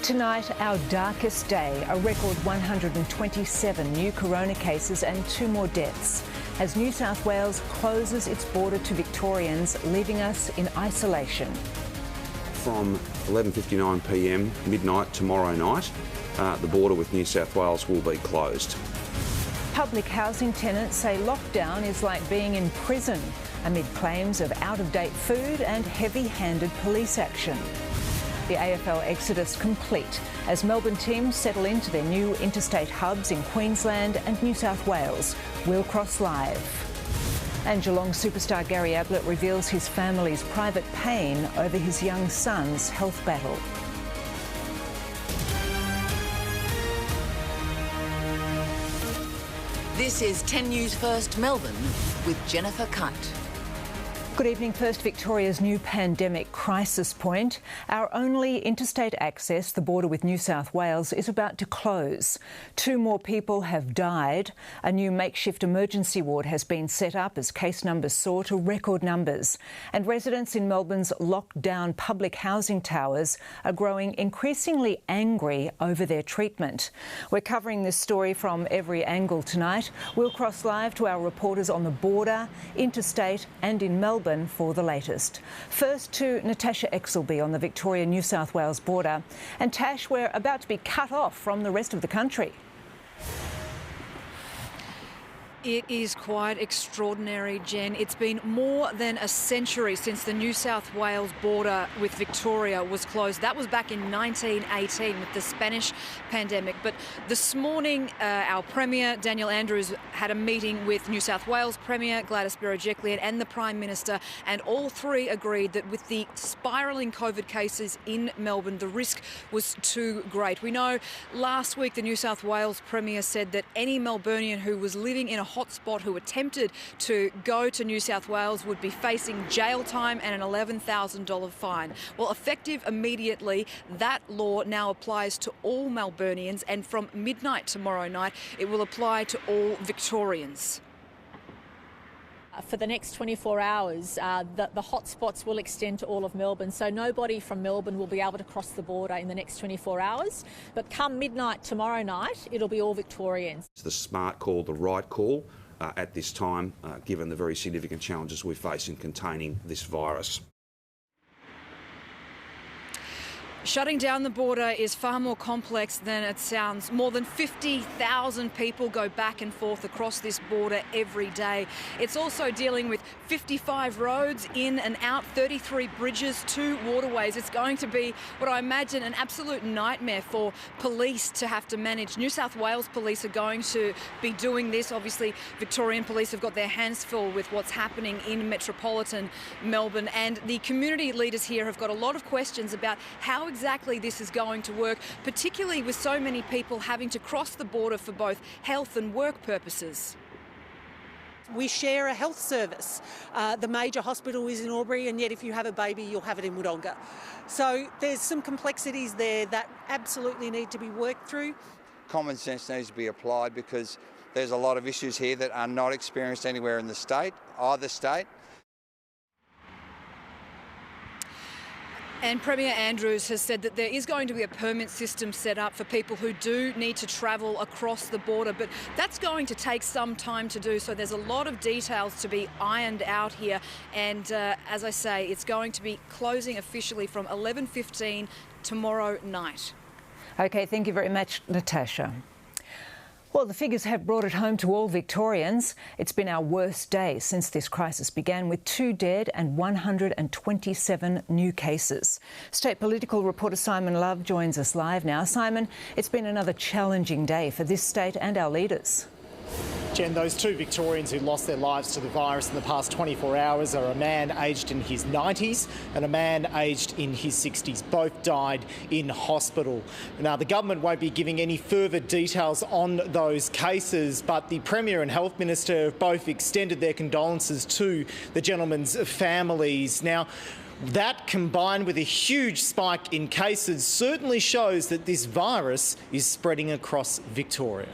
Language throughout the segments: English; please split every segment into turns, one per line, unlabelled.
Tonight, our darkest day, a record 127 new corona cases and 2 more deaths, as New South Wales closes its border to Victorians, leaving us in isolation.
From 11:59 p.m, midnight tomorrow night, the border with New South Wales will be closed.
Public housing tenants say lockdown is like being in prison, amid claims of out-of-date food and heavy-handed police action. The AFL exodus complete as Melbourne teams settle into their new interstate hubs in Queensland and New South Wales. We'll cross live. And Geelong superstar Gary Ablett reveals his family's private pain over his young son's health battle.
This is 10 News First Melbourne with Jennifer Keyte.
Good evening. First, Victoria's new pandemic crisis point. Our only interstate access, the border with New South Wales, is about to close. 2 more people have died. A new makeshift emergency ward has been set up as case numbers soar to record numbers. And residents in Melbourne's locked-down public housing towers are growing increasingly angry over their treatment. We're covering this story from every angle tonight. We'll cross live to our reporters on the border, interstate and in Melbourne for the latest. First to Natasha Exelby on the Victoria-New South Wales border. And Tash, we're about to be cut off from the rest of the country.
It is quite extraordinary, Jen. It's been more than a century since the New South Wales border with Victoria was closed. That was back in 1918 with the Spanish pandemic. But this morning, our Premier, Daniel Andrews, had a meeting with New South Wales Premier Gladys Berejiklian and the Prime Minister, and all 3 agreed that with the spiralling COVID cases in Melbourne, the risk was too great. We know last week the New South Wales Premier said that any Melburnian who was living in a hotspot who attempted to go to New South Wales would be facing jail time and an $11,000 fine. Well, effective immediately, that law now applies to all Melburnians, and from midnight tomorrow night, it will apply to all Victorians.
For the next 24 hours, the hotspots will extend to all of Melbourne, so nobody from Melbourne will be able to cross the border in the next 24 hours. But come midnight tomorrow night, it'll be all Victorians.
It's the smart call, the right call at this time, given the very significant challenges we face in containing this virus.
Shutting down the border is far more complex than it sounds. More than 50,000 people go back and forth across this border every day. It's also dealing with 55 roads in and out, 33 bridges, 2 waterways. It's going to be what I imagine an absolute nightmare for police to have to manage. New South Wales police are going to be doing this. Obviously, Victorian police have got their hands full with what's happening in metropolitan Melbourne, and the community leaders here have got a lot of questions about how exactly this is going to work, particularly with so many people having to cross the border for both health and work purposes.
We share a health service. The major hospital is in Albury, and yet if you have a baby, you'll have it in Wodonga. So there's some complexities there that absolutely need to be worked through.
Common sense needs to be applied because there's a lot of issues here that are not experienced anywhere in the state, either state.
And Premier Andrews has said that there is going to be a permit system set up for people who do need to travel across the border, but that's going to take some time to do. So there's a lot of details to be ironed out here. And as I say, it's going to be closing officially from 11:15 tomorrow night.
OK, thank you very much, Natasha. Well, the figures have brought it home to all Victorians. It's been our worst day since this crisis began, with 2 dead and 127 new cases. State political reporter Simon Love joins us live now. Simon, it's been another challenging day for this state and our leaders.
Jen, those 2 Victorians who lost their lives to the virus in the past 24 hours are a man aged in his 90s and a man aged in his 60s. Both died in hospital. Now, the government won't be giving any further details on those cases, but the Premier and Health Minister have both extended their condolences to the gentlemen's families. Now, that, combined with a huge spike in cases, certainly shows that this virus is spreading across Victoria.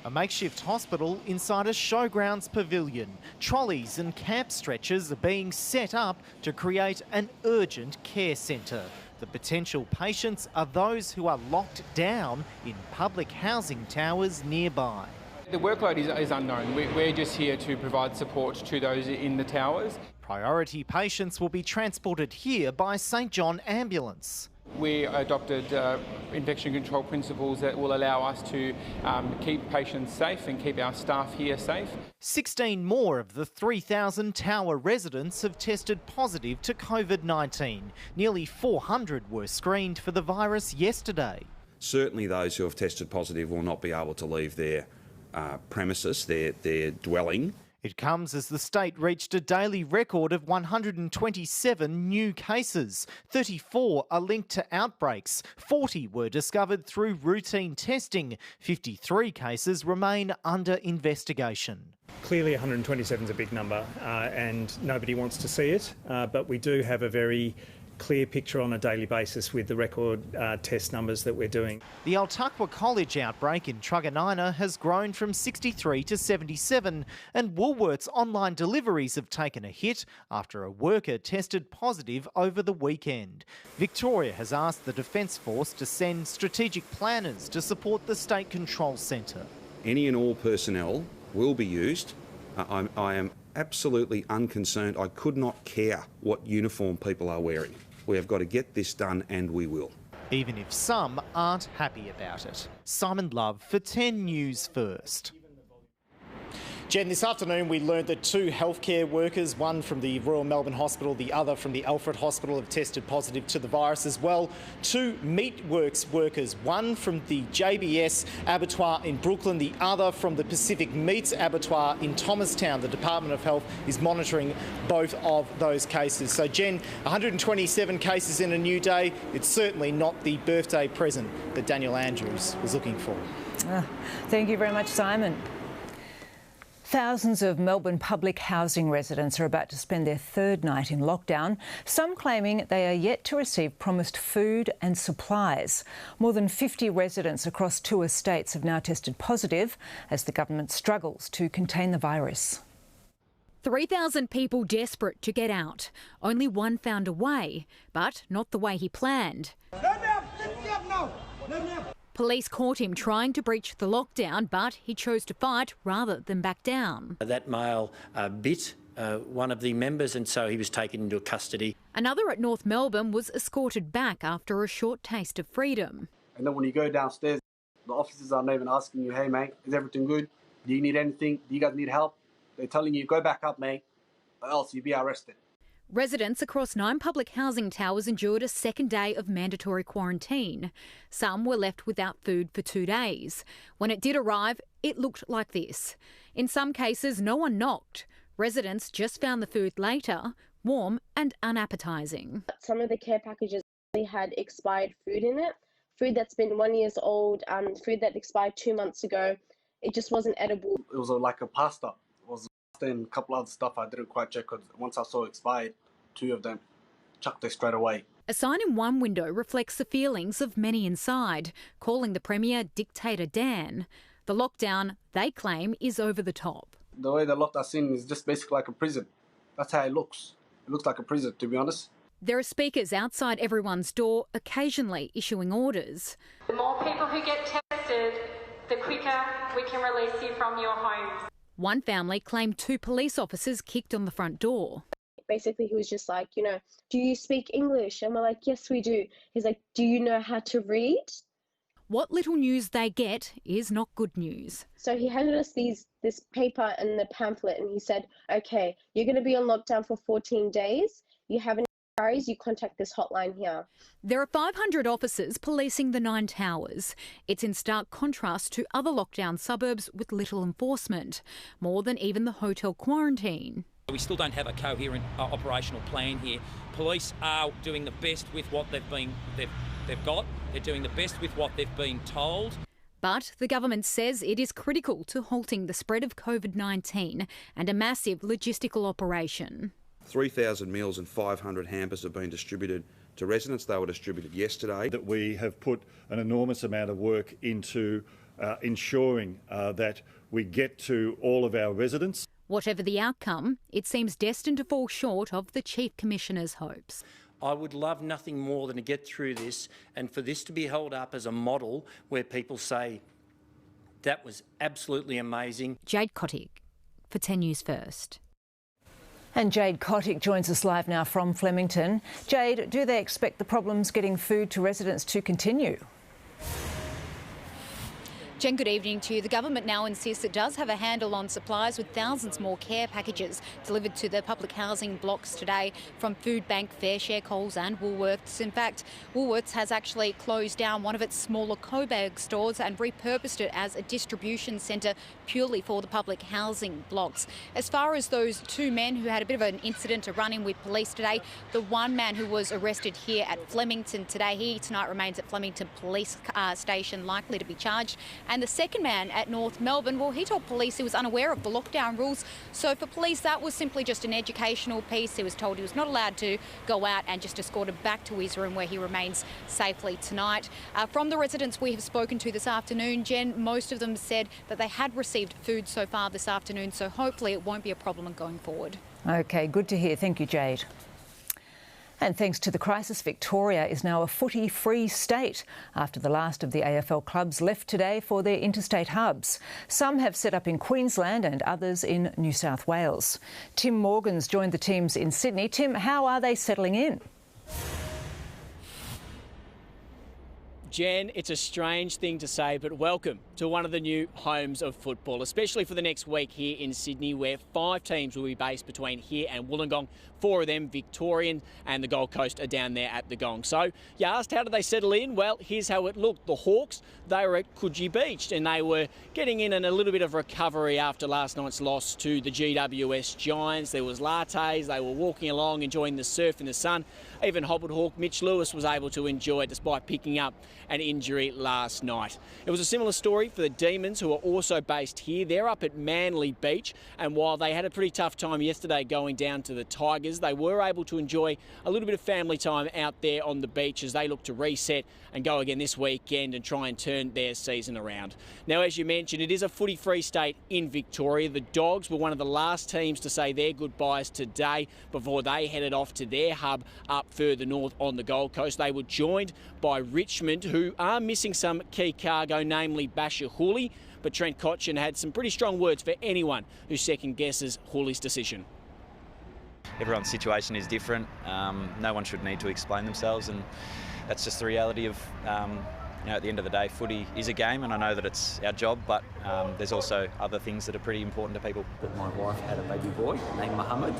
A makeshift hospital inside a showgrounds pavilion. Trolleys and camp stretchers are being set up to create an urgent care centre. The potential patients are those who are locked down in public housing towers nearby.
The workload is unknown. We're just here to provide support to those in the towers.
Priority patients will be transported here by St John Ambulance.
We adopted infection control principles that will allow us to keep patients safe and keep our staff here safe. 16
more of the 3,000 tower residents have tested positive to COVID-19. Nearly 400 were screened for the virus yesterday.
Certainly those who have tested positive will not be able to leave their premises, their dwelling.
It comes as the state reached a daily record of 127 new cases. 34 are linked to outbreaks. 40 were discovered through routine testing. 53 cases remain under investigation.
Clearly 127 is a big number and nobody wants to see it, but we do have a very clear picture on a daily basis with the record test numbers that we're doing.
The Altaqua College outbreak in Truganina has grown from 63 to 77, and Woolworths online deliveries have taken a hit after a worker tested positive over the weekend. Victoria has asked the Defence Force to send strategic planners to support the State Control Centre.
Any and all personnel will be used. I am absolutely unconcerned. I could not care what uniform people are wearing. We have got to get this done, and we will.
Even if some aren't happy about it. Simon Love for 10 News First. Jen, this afternoon we learned that 2 healthcare workers, one from the Royal Melbourne Hospital, the other from the Alfred Hospital, have tested positive to the virus as well. 2 meatworks workers, one from the JBS abattoir in Brooklyn, the other from the Pacific Meats abattoir in Thomastown. The Department of Health is monitoring both of those cases. So, Jen, 127 cases in a new day. It's certainly not the birthday present that Daniel Andrews was looking for.
Thank you very much, Simon. Thousands of Melbourne public housing residents are about to spend their 3rd night in lockdown, some claiming they are yet to receive promised food and supplies. More than 50 residents across 2 estates have now tested positive as the government struggles to contain the virus.
3,000 people desperate to get out. Only one found a way, but not the way he planned. Police caught him trying to breach the lockdown, but he chose to fight rather than back down.
That male bit one of the members, and so he was taken into custody.
Another at North Melbourne was escorted back after a short taste of freedom.
And then when you go downstairs, the officers aren't even asking you, hey mate, is everything good? Do you need anything? Do you guys need help? They're telling you, go back up, mate, or else you'll be arrested.
Residents across 9 public housing towers endured a 2nd day of mandatory quarantine. Some were left without food for 2 days. When it did arrive, it looked like this. In some cases, no one knocked. Residents just found the food later, warm and unappetising.
Some of the care packages had expired food in it, food that's been 1 year old, food that expired 2 months ago. It just wasn't edible.
It was like a pasta. It was and a couple other stuff I didn't quite check because once I saw it expired, 2 of them chucked it straight away.
A sign in one window reflects the feelings of many inside, calling the Premier Dictator Dan. The lockdown, they claim, is over the top.
The way they locked us in is just basically like a prison. That's how it looks. It looks like a prison, to be honest.
There are speakers outside everyone's door, occasionally issuing orders.
The more people who get tested, the quicker we can release you from your homes.
One family claimed 2 police officers kicked on the front door.
Basically, he was just like, do you speak English? And we're like, yes, we do. He's like, do you know how to read?
What little news they get is not good news.
So he handed us this paper and the pamphlet, and he said, okay, you're going to be on lockdown for 14 days. You have any inquiries, you contact this hotline here.
There are 500 officers policing the 9 towers. It's in stark contrast to other lockdown suburbs with little enforcement, more than even the hotel quarantine.
We still don't have a coherent operational plan here. Police are doing the best with what they've got. They're doing the best with what they've been told.
But the government says it is critical to halting the spread of COVID-19 and a massive logistical operation.
3,000 meals and 500 hampers have been distributed to residents. They were distributed yesterday.
That we have put an enormous amount of work into ensuring that we get to all of our residents.
Whatever the outcome, it seems destined to fall short of the Chief Commissioner's hopes.
I would love nothing more than to get through this and for this to be held up as a model where people say, that was absolutely amazing.
Jade Keyte for 10 News First.
And Jade Keyte joins us live now from Flemington. Jade, do they expect the problems getting food to residents to continue?
Jen, good evening to you. The government now insists it does have a handle on supplies, with thousands more care packages delivered to the public housing blocks today from Food Bank, Fairshare, Coles and Woolworths. In fact, Woolworths has actually closed down one of its smaller Coburg stores and repurposed it as a distribution centre purely for the public housing blocks. As far as those two men who had a bit of an incident, a run-in with police today, the one man who was arrested here at Flemington today, he tonight remains at Flemington Police Station, likely to be charged. And the second man at North Melbourne, well, he told police he was unaware of the lockdown rules. So for police, that was simply just an educational piece. He was told he was not allowed to go out and just escorted back to his room where he remains safely tonight. From the residents we have spoken to this afternoon, Jen, most of them said that they had received food so far this afternoon, so hopefully it won't be a problem going forward.
OK, good to hear. Thank you, Jade. And thanks to the crisis, Victoria is now a footy-free state after the last of the AFL clubs left today for their interstate hubs. Some have set up in Queensland and others in New South Wales. Tim Morgan's joined the teams in Sydney. Tim, how are they settling in?
Jen, it's a strange thing to say, but welcome to one of the new homes of football, especially for the next week here in Sydney, where 5 teams will be based between here and Wollongong. 4 of them Victorian, and the Gold Coast are down there at the Gong. So you asked, how did they settle in? Well, here's how it looked. The Hawks, they were at Coogee Beach and they were getting in a little bit of recovery after last night's loss to the GWS Giants. There was lattes, they were walking along enjoying the surf in the sun. Even Hobart Hawk Mitch Lewis was able to enjoy it despite picking up an injury last night. It was a similar story for the Demons, who are also based here. They're up at Manly Beach, and while they had a pretty tough time yesterday going down to the Tigers, they were able to enjoy a little bit of family time out there on the beach as they look to reset and go again this weekend and try and turn their season around. Now, as you mentioned, it is a footy-free state in Victoria. The Dogs were one of the last teams to say their goodbyes today before they headed off to their hub up further north on the Gold Coast. They were joined by Richmond, who are missing some key cargo, namely Basher Hooley, but Trent Cotchin had some pretty strong words for anyone who second guesses Hooley's decision.
Everyone's situation is different. No one should need to explain themselves, and that's just the reality of, at the end of the day, footy is a game, and I know that it's our job, but there's also other things that are pretty important to people.
But my wife had a baby boy named Mohammed.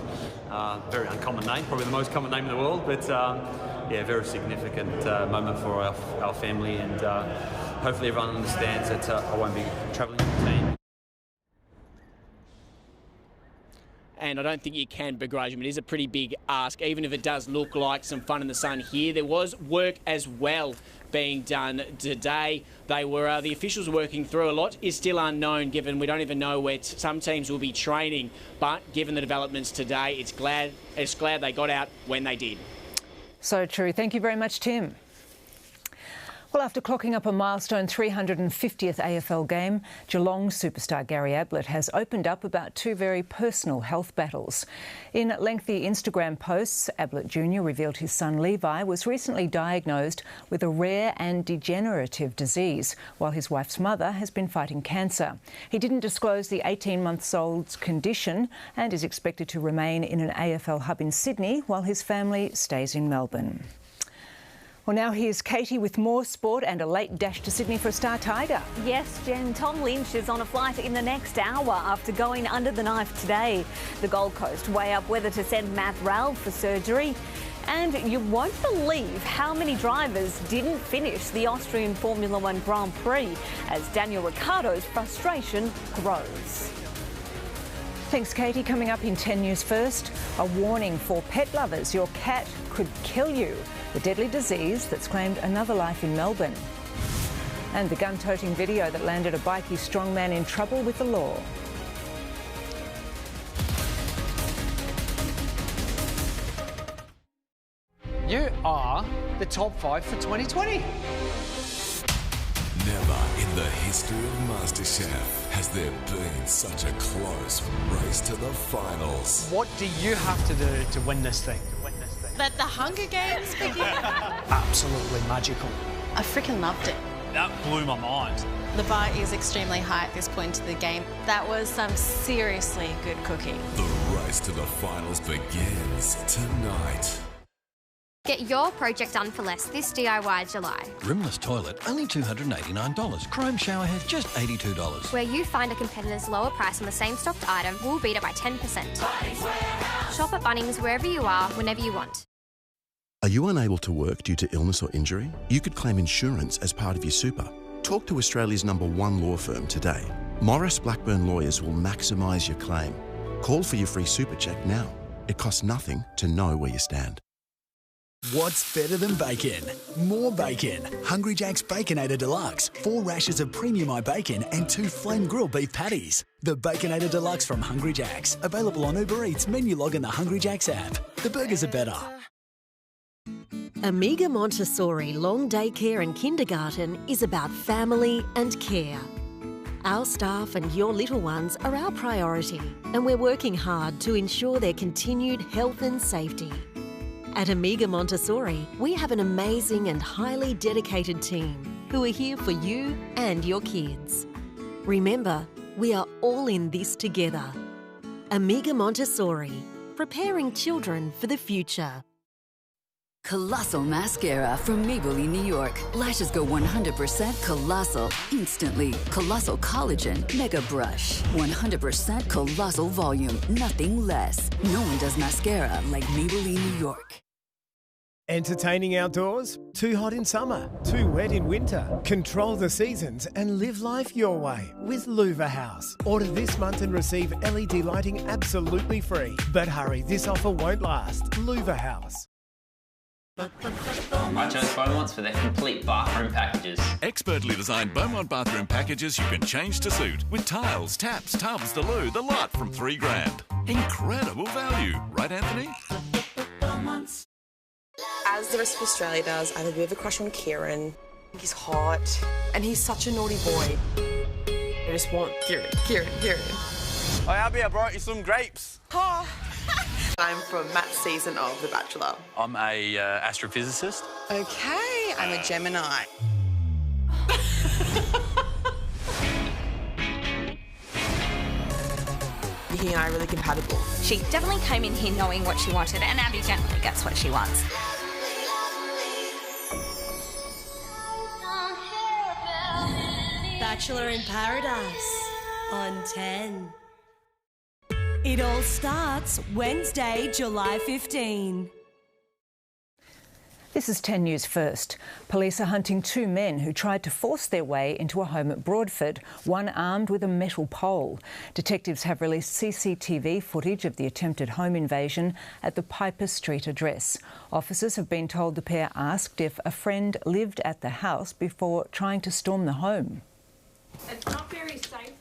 Very uncommon name, probably the most common name in the world, but yeah, very significant moment for our family, and hopefully everyone understands that I won't be travelling with the team.
And I don't think you can begrudge him. It is a pretty big ask, even if it does look like some fun in the sun here. There was work as well being done today. They were the officials working through. A lot is still unknown, given we don't even know where some teams will be training. But given the developments today, it's glad they got out when they did.
So true. Thank you very much, Tim. Well, after clocking up a milestone 350th AFL game, Geelong superstar Gary Ablett has opened up about 2 very personal health battles. In lengthy Instagram posts, Ablett Jr. revealed his son Levi was recently diagnosed with a rare and degenerative disease, while his wife's mother has been fighting cancer. He didn't disclose the 18-month-old's condition and is expected to remain in an AFL hub in Sydney while his family stays in Melbourne. Well, now here's Keyte with more sport and a late dash to Sydney for a Star Tiger.
Yes, Jen, Tom Lynch is on a flight in the next hour after going under the knife today. The Gold Coast weigh up whether to send Matt Rowell for surgery. And you won't believe how many drivers didn't finish the Austrian Formula One Grand Prix as Daniel Ricciardo's frustration grows.
Thanks, Keyte. Coming up in 10 News First, a warning for pet lovers. Your cat could kill you. The deadly disease that's claimed another life in Melbourne. And the gun-toting video that landed a bikie strongman in trouble with the law.
You are the top 5 for 2020.
Never in the history of MasterChef has there been such a close race to the finals.
What do you have to do to win this thing?
that the Hunger Games begin?
Absolutely magical.
I freaking loved it.
That blew my mind.
The bar is extremely high at this point of the game. That was some seriously good cooking.
The race to the finals begins tonight.
Get your project done for less this DIY July.
Rimless toilet, only $289. Chrome shower head, just $82.
Where you find a competitor's lower price on the same stocked item, we'll beat it by 10%. Shop at Bunnings wherever you are, whenever you want.
Are you unable to work due to illness or injury? You could claim insurance as part of your super. Talk to Australia's #1 law firm today. Morris Blackburn Lawyers will maximise your claim. Call for your free super check now. It costs nothing to know where you stand.
What's better than bacon? More bacon. Hungry Jack's Baconator Deluxe. 4 rashers of premium bacon and 2 flame grilled beef patties. The Baconator Deluxe from Hungry Jack's. Available on Uber Eats, menu log and the Hungry Jack's app. The burgers are better.
Amiga Montessori Long Day Care and Kindergarten is about family and care. Our staff and your little ones are our priority, and we're working hard to ensure their continued health and safety. At Amiga Montessori, we have an amazing and highly dedicated team who are here for you and your kids. Remember, we are all in this together. Amiga Montessori, preparing children for the future.
Colossal Mascara from Maybelline, New York. Lashes go 100% colossal instantly. Colossal Collagen Mega Brush. 100% colossal volume, nothing less. No one does mascara like Maybelline, New York.
Entertaining outdoors? Too hot in summer? Too wet in winter? Control the seasons and live life your way with Louver House. Order this month and receive LED lighting absolutely free. But hurry, this offer won't last. Louver House.
I chose Beaumont's for their complete bathroom packages.
Expertly designed Beaumont bathroom packages you can change to suit. With tiles, taps, tubs, the loo, the lot from $3,000. Incredible value. Right, Anthony?
As the rest of Australia does, I have a bit of a crush on Kieran. He's hot, and he's such a naughty boy. I just want Kieran.
Hi, Abby, I brought you some grapes.
Oh. I'm from Matt's season of The Bachelor.
I'm a astrophysicist.
Okay, I'm a Gemini. He and I are really compatible.
She definitely came in here knowing what she wanted, and Abby generally gets what she wants.
Bachelor in Paradise on 10. It all starts Wednesday, July 15.
This is 10 News First. Police are hunting 2 men who tried to force their way into a home at Broadford, one armed with a metal pole. Detectives have released CCTV footage of the attempted home invasion at the Piper Street address. Officers have been told the pair asked if a friend lived at the house before trying to storm the home.
It's not very safe.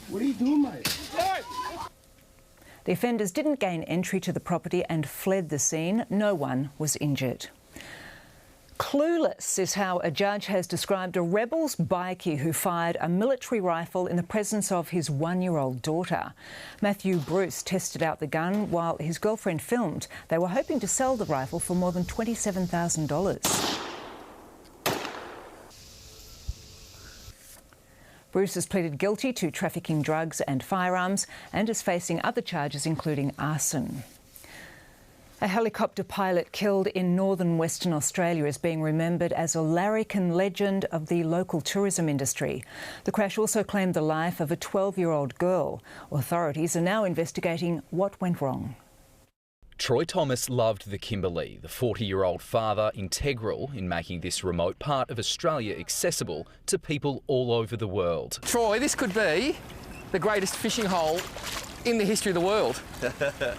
What are you doing, mate?
The offenders didn't gain entry to the property and fled the scene. No one was injured. Clueless is how a judge has described a rebels bikie who fired a military rifle in the presence of his 1-year-old daughter. Matthew Bruce tested out the gun while his girlfriend filmed. They were hoping to sell the rifle for more than $27,000. Bruce has pleaded guilty to trafficking drugs and firearms and is facing other charges, including arson. A helicopter pilot killed in northern Western Australia is being remembered as a larrikin legend of the local tourism industry. The crash also claimed the life of a 12-year-old girl. Authorities are now investigating what went wrong.
Troy Thomas loved the Kimberley, the 40-year-old father integral in making this remote part of Australia accessible to people all over the world.
Troy, this could be the greatest fishing hole in the history of the world.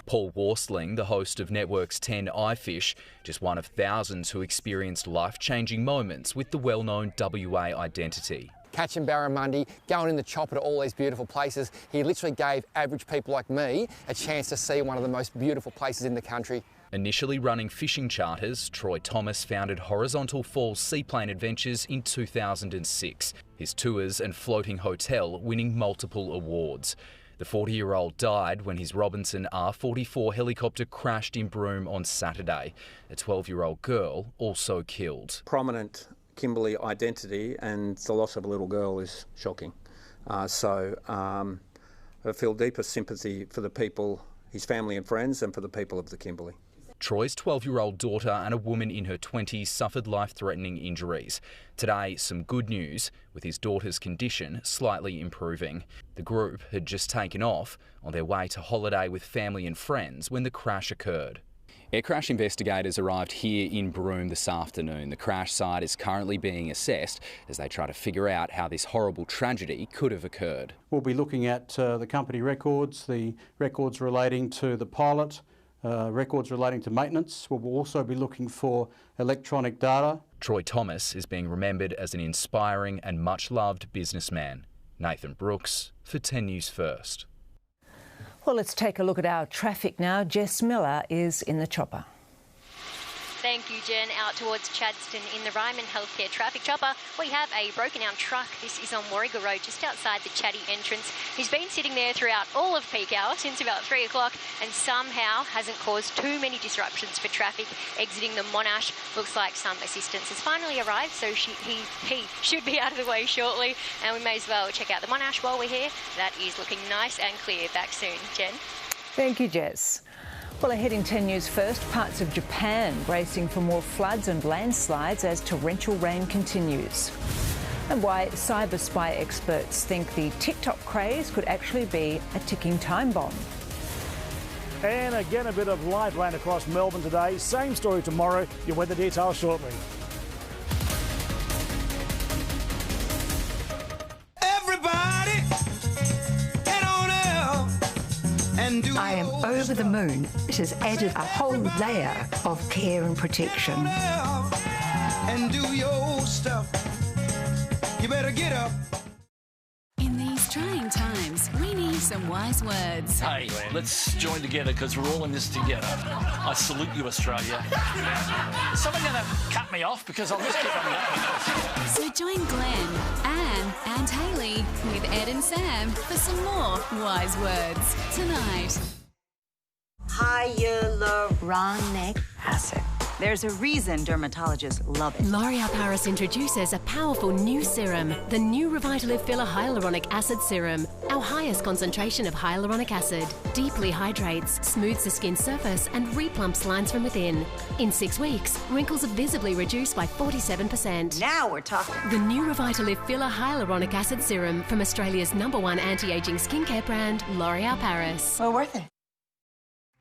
Paul Warsling, the host of Network's 10 iFish, just one of thousands who experienced life-changing moments with the well-known WA identity.
Catching barramundi, going in the chopper to all these beautiful places. He literally gave average people like me a chance to see one of the most beautiful places in the country.
Initially running fishing charters, Troy Thomas founded Horizontal Falls Seaplane Adventures in 2006. His tours and floating hotel winning multiple awards. The 40-year-old died when his Robinson R44 helicopter crashed in Broome on Saturday. A 12-year-old girl also killed.
Prominent Kimberley identity and the loss of a little girl is shocking. I feel deepest sympathy for the people, his family and friends, and for the people of the Kimberley.
Troy's 12-year-old daughter and a woman in her 20s suffered life-threatening injuries. Today, some good news, with his daughter's condition slightly improving. The group had just taken off on their way to holiday with family and friends when the crash occurred. Air crash investigators arrived here in Broome this afternoon. The crash site is currently being assessed as they try to figure out how this horrible tragedy could have occurred.
We'll be looking at the company records, the records relating to the pilot, records relating to maintenance. We'll also be looking for electronic data.
Troy Thomas is being remembered as an inspiring and much-loved businessman. Nathan Brooks for 10 News First.
Well, let's take a look at our traffic now. Jess Miller is in the chopper.
Thank you, Jen. Out towards Chadstone in the Ryman Healthcare traffic chopper, we have a broken down truck. This is on Warrigal Road, just outside the Chatty entrance. He's been sitting there throughout all of peak hour, since about 3 o'clock, and somehow hasn't caused too many disruptions for traffic exiting the Monash. Looks like some assistance has finally arrived, so he should be out of the way shortly, and we may as well check out the Monash while we're here. That is looking nice and clear. Back soon, Jen.
Thank you, Jess. Well, ahead in 10 News First, parts of Japan bracing for more floods and landslides as torrential rain continues. And why cyber spy experts think the TikTok craze could actually be a ticking time bomb.
And again, a bit of light rain across Melbourne today. Same story tomorrow. Your weather details shortly.
I am over the moon. It has added a whole layer of care and protection.
And do your stuff. You better get up.
In these trying times, we need some wise words.
Hey, let's join together because we're all in this together. I salute you, Australia. Is someone going to cut me off? Because I'll just keep on going.
So join Glenn, Anne and Hayley with Ed and Sam for some more wise words tonight.
Hyaluronic acid. There's a reason dermatologists love it.
L'Oreal Paris introduces a powerful new serum, the new Revitalift Filler Hyaluronic Acid Serum. Our highest concentration of hyaluronic acid deeply hydrates, smooths the skin surface and replumps lines from within. In 6 weeks, wrinkles are visibly reduced by 47%.
Now we're talking.
The new Revitalift Filler Hyaluronic Acid Serum from Australia's #1 anti-aging skincare brand, L'Oreal Paris.
Well worth it.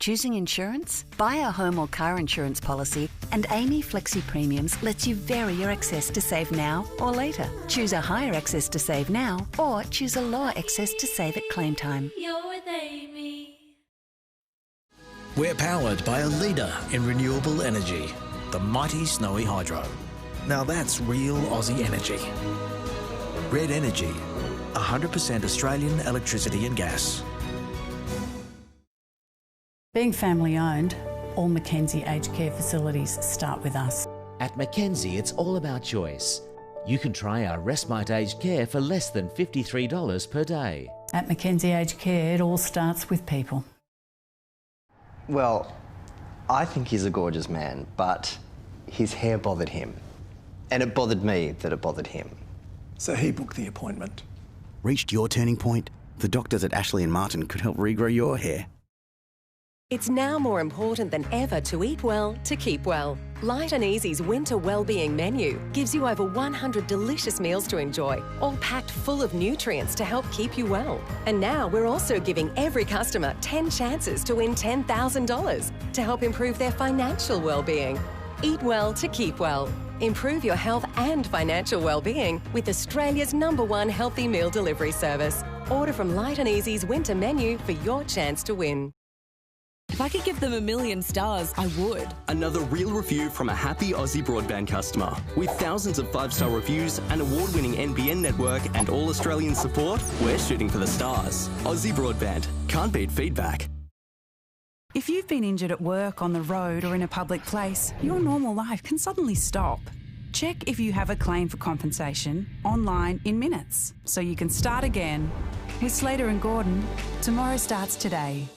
Choosing insurance? Buy a home or car insurance policy and Amy Flexi Premiums lets you vary your excess to save now or later. Choose a higher excess to save now or choose a lower excess to save at claim time.
You're with Amy.
We're powered by a leader in renewable energy, the mighty Snowy Hydro. Now that's real Aussie energy. Red Energy, 100% Australian electricity and gas.
Being family-owned, all Mackenzie aged care facilities start with us.
At Mackenzie, it's all about choice. You can try our Respite Aged Care for less than $53 per day.
At Mackenzie Aged Care, it all starts with people.
Well, I think he's a gorgeous man, but his hair bothered him. And it bothered me that it bothered him.
So he booked the appointment.
Reached your turning point? The doctors at Ashley and Martin could help regrow your hair.
It's now more important than ever to eat well, to keep well. Light and Easy's winter wellbeing menu gives you over 100 delicious meals to enjoy, all packed full of nutrients to help keep you well. And now we're also giving every customer 10 chances to win $10,000 to help improve their financial wellbeing. Eat well to keep well. Improve your health and financial wellbeing with Australia's #1 healthy meal delivery service. Order from Light and Easy's winter menu for your chance to win.
If I could give them 1,000,000 stars, I would.
Another real review from a happy Aussie broadband customer. With thousands of 5-star reviews, an award-winning NBN network and all Australian support, we're shooting for the stars. Aussie Broadband. Can't beat feedback.
If you've been injured at work, on the road or in a public place, your normal life can suddenly stop. Check if you have a claim for compensation online in minutes so you can start again With Slater and Gordon, tomorrow starts today.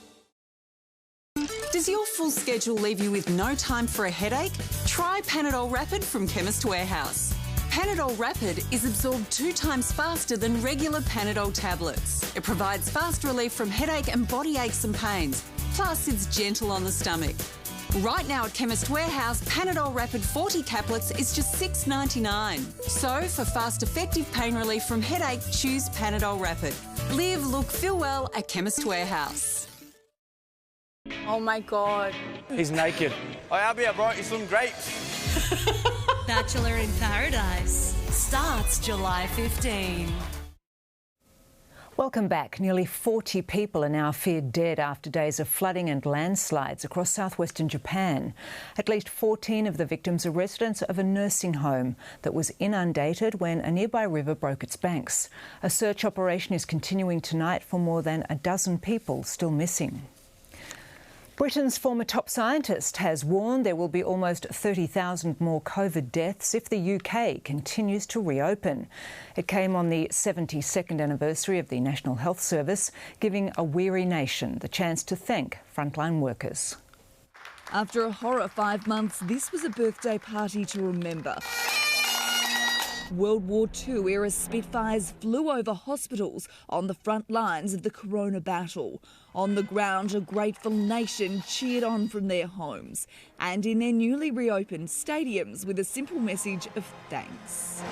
Does your full schedule leave you with no time for a headache? Try Panadol Rapid from Chemist Warehouse. Panadol Rapid is absorbed 2 times faster than regular Panadol tablets. It provides fast relief from headache and body aches and pains. Plus, it's gentle on the stomach. Right now at Chemist Warehouse, Panadol Rapid 40 caplets is just $6.99. So, for fast, effective pain relief from headache, choose Panadol Rapid. Live, look, feel well at Chemist Warehouse.
Oh my God.
He's naked.
Hey, Abby, I brought you some grapes.
Bachelor in Paradise starts July 15.
Welcome back. Nearly 40 people are now feared dead after days of flooding and landslides across southwestern Japan. At least 14 of the victims are residents of a nursing home that was inundated when a nearby river broke its banks. A search operation is continuing tonight for more than a dozen people still missing. Britain's former top scientist has warned there will be almost 30,000 more COVID deaths if the UK continues to reopen. It came on the 72nd anniversary of the National Health Service, giving a weary nation the chance to thank frontline workers.
After a horror 5 months, this was a birthday party to remember. World War II-era Spitfires flew over hospitals on the front lines of the corona battle. On the ground, a grateful nation cheered on from their homes and in their newly reopened stadiums with a simple message of thanks.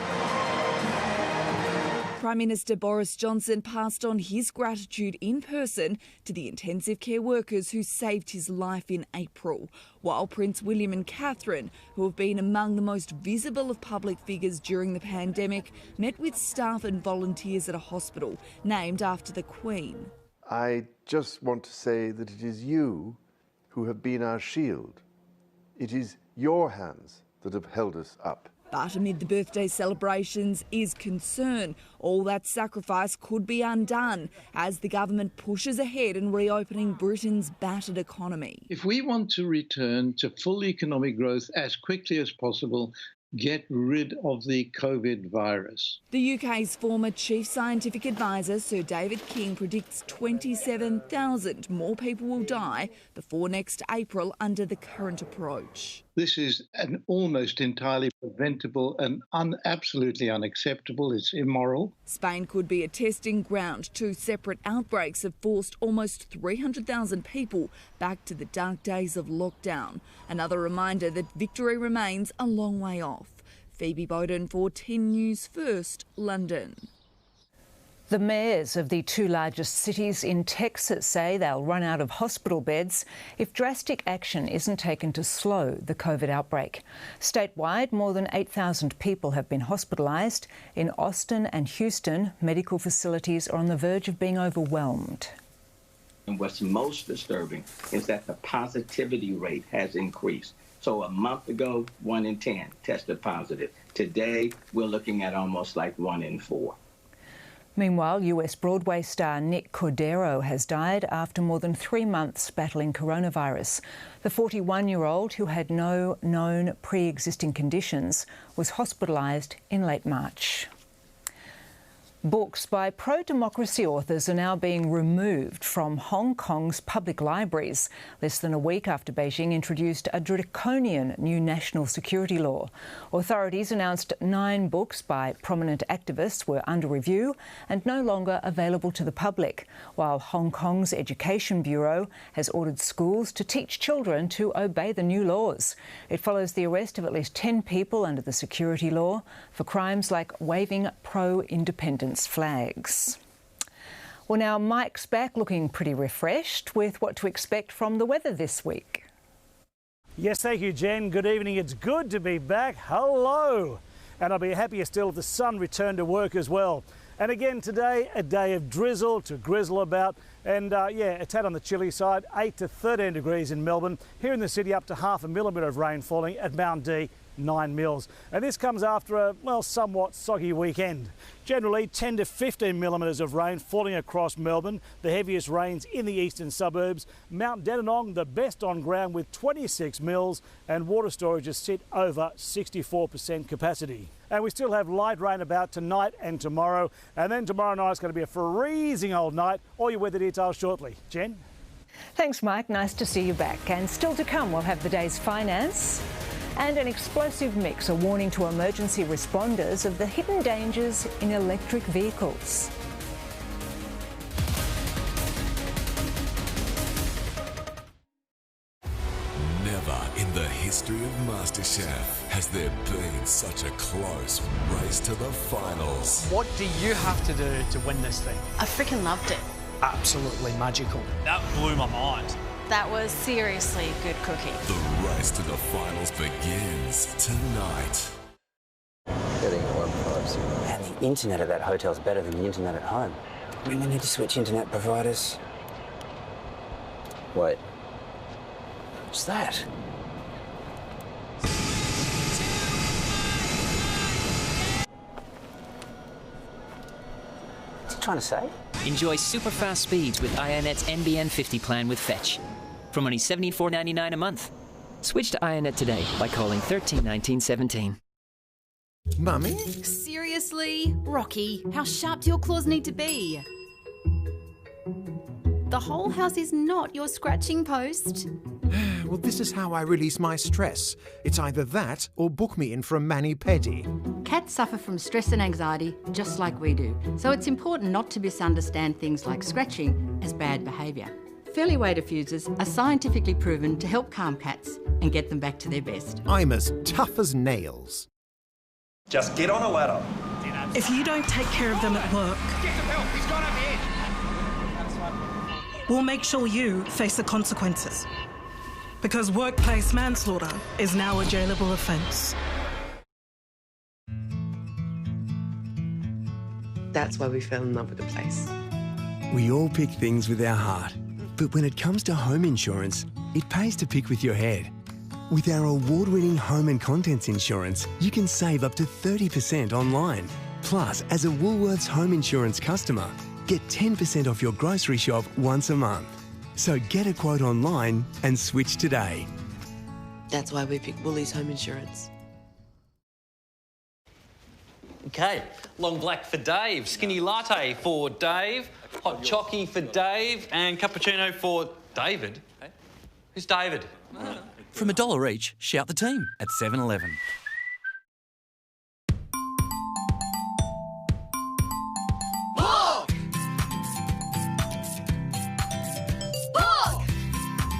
Prime Minister Boris Johnson passed on his gratitude in person to the intensive care workers who saved his life in April, while Prince William and Catherine, who have been among the most visible of public figures during the pandemic, met with staff and volunteers at a hospital named after the Queen.
I just want to say that it is you who have been our shield. It is your hands that have held us up.
But amid the birthday celebrations is concern. All that sacrifice could be undone as the government pushes ahead in reopening Britain's battered economy.
If we want to return to full economic growth as quickly as possible, get rid of the COVID virus.
The UK's former Chief Scientific Advisor, Sir David King, predicts 27,000 more people will die before next April under the current approach.
This is an almost entirely preventable and absolutely unacceptable. It's immoral.
Spain could be a testing ground. 2 separate outbreaks have forced almost 300,000 people back to the dark days of lockdown. Another reminder that victory remains a long way off. Phoebe Bowden for 10 News First, London.
The mayors of the 2 largest cities in Texas say they'll run out of hospital beds if drastic action isn't taken to slow the COVID outbreak. Statewide, more than 8,000 people have been hospitalised. In Austin and Houston, medical facilities are on the verge of being overwhelmed.
And what's most disturbing is that the positivity rate has increased. So a month ago, 1 in 10 tested positive. Today, we're looking at almost like 1 in 4.
Meanwhile, US Broadway star Nick Cordero has died after more than 3 months battling coronavirus. The 41-year-old, who had no known pre-existing conditions, was hospitalised in late March. Books by pro-democracy authors are now being removed from Hong Kong's public libraries, less than a week after Beijing introduced a draconian new national security law. Authorities announced 9 books by prominent activists were under review and no longer available to the public, while Hong Kong's Education Bureau has ordered schools to teach children to obey the new laws. It follows the arrest of at least 10 people under the security law for crimes like waving pro-independence flags. Well, now Mike's back looking pretty refreshed with what to expect from the weather this week.
Yes, thank you, Jen. Good evening. It's good to be back. Hello. And I'll be happier still if the sun returned to work as well. And again today, a day of drizzle to grizzle about. And yeah, a tad on the chilly side, 8 to 13 degrees in Melbourne. Here in the city, up to 0.5 millimetre of rain falling at Mount D 9 mils. And this comes after a, well, somewhat soggy weekend. Generally 10 to 15 millimetres of rain falling across Melbourne, the heaviest rains in the eastern suburbs. Mount Dandenong, the best on ground with 26 mils, and water storages sit over 64% capacity. And we still have light rain about tonight and tomorrow. And then tomorrow night it's going to be a freezing old night. All your weather details shortly. Jen?
Thanks, Mike. Nice to see you back. And still to come, we'll have the day's finance and an explosive mix, a warning to emergency responders of the hidden dangers in electric vehicles.
Never in the history of MasterChef has there been such a close race to the finals.
What do you have to do to win this thing?
I freaking loved it.
Absolutely magical. That blew my mind.
That was seriously good cooking.
The race to the finals begins tonight.
Getting 150. And the internet at that hotel's better than the internet at home. We need to switch internet providers. Wait. What's that? What's he trying to say?
Enjoy super fast speeds with iiNet's NBN 50 plan with Fetch. From only $74.99 a month. Switch to iiNet today by calling 13 19 17.
Mummy? Seriously? Rocky, how sharp do your claws need to be? The whole house is not your scratching post.
Well, this is how I release my stress. It's either that or book me in for a mani-pedi.
Cats suffer from stress and anxiety just like we do, so it's important not to misunderstand things like scratching as bad behaviour. Fairlyway diffusers are scientifically proven to help calm cats and get them back to their best.
I'm as tough as nails.
Just get on a ladder.
If you don't take care of them at work,
Get some help, he's gone up here.
we'll make sure you face the consequences. Because workplace manslaughter is now a jailable offence.
That's why we fell in love with the place.
We all pick things with our heart. But when it comes to home insurance, it pays to pick with your head. With our award-winning home and contents insurance, you can save up to 30% online. Plus, as a Woolworths home insurance customer, get 10% off your grocery shop once a month. So get a quote online and switch today.
That's why we picked Woolies Home Insurance.
Okay, long black for Dave, skinny latte for Dave, hot chockey for Dave, and cappuccino for David. Who's David?
From $1 each, shout the team at 7-Eleven.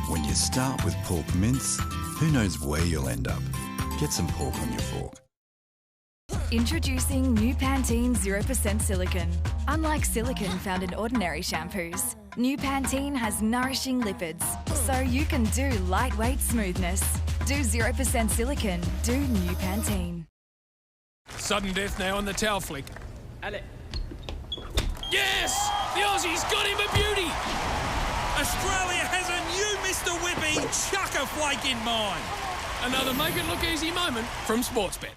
When you start with pork mince, who knows where you'll end up? Get some pork on your fork.
Introducing new Pantene 0% silicone. Unlike silicone found in ordinary shampoos, new Pantene has nourishing lipids, so you can do lightweight smoothness. Do 0% silicone. Do new Pantene.
Sudden death now on the towel flick. Yes! The Aussie's got him a beauty! Australia has a new Mr. Whippy chuck-a-flake in mind. Another make-it-look-easy moment from Sportsbet.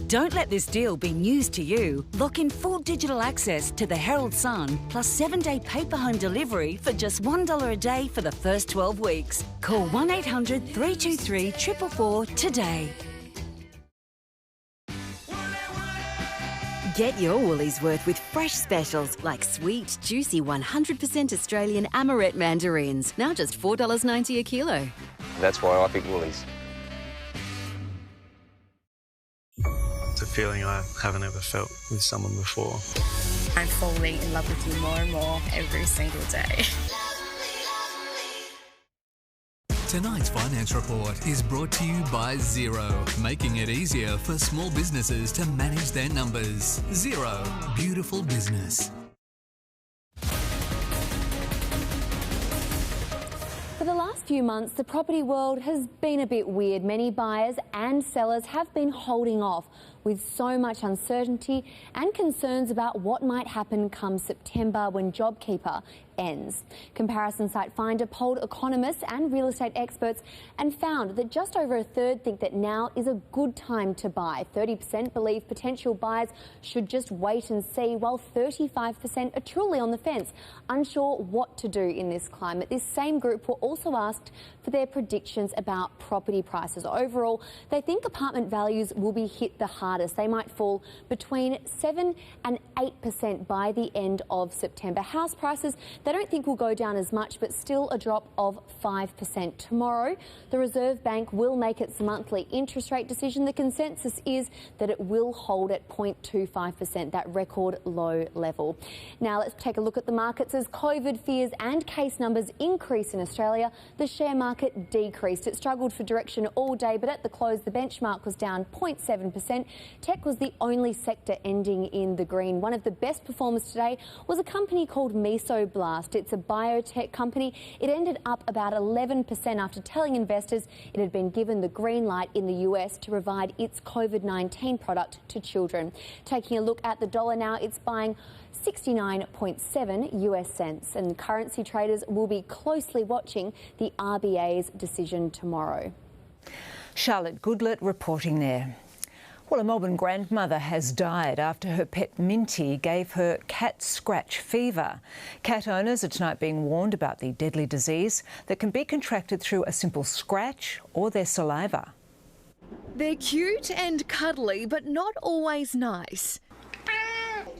Don't let this deal be news to you. Lock in full digital access to the Herald Sun plus 7-day paper home delivery for just $1 a day for the first 12 weeks. Call 1800 323 444 today.
Get your Woolies worth with fresh specials like sweet, juicy 100% Australian amaret mandarins. Now just $4.90 a kilo.
That's why I picked Woolies.
It's a feeling I haven't ever felt with someone before.
I'm falling in love with you more and more every single day.
Tonight's finance report is brought to you by Xero, making it easier for small businesses to manage their numbers. Xero, beautiful business.
For the last few months, the property world has been a bit weird. Many buyers and sellers have been holding off, with so much uncertainty and concerns about what might happen come September when JobKeeper ends. Comparison site Finder polled economists and real estate experts and found that just over a third think that now is a good time to buy. 30% believe potential buyers should just wait and see, while 35% are truly on the fence, unsure what to do in this climate. This same group were also asked for their predictions about property prices. Overall, they think apartment values will be hit the hardest. They might fall between 7 and 8% by the end of September. House prices, they don't think will go down as much, but still a drop of 5%. Tomorrow, the Reserve Bank will make its monthly interest rate decision. The consensus is that it will hold at 0.25%, that record low level. Now let's take a look at the markets. As COVID fears and case numbers increase in Australia, the share market decreased. It struggled for direction all day, but at the close, the benchmark was down 0.7%. Tech was the only sector ending in the green. One of the best performers today was a company called Mesoblast. It's a biotech company. It ended up about 11% after telling investors it had been given the green light in the US to provide its COVID-19 product to children. Taking a look at the dollar now, it's buying 69.7 US cents, and currency traders will be closely watching the RBA's decision tomorrow.
Charlotte Goodlett reporting there. Well, a Melbourne grandmother has died after her pet Minty gave her cat scratch fever. Cat owners are tonight being warned about the deadly disease that can be contracted through a simple scratch or their saliva.
They're cute and cuddly, but not always nice.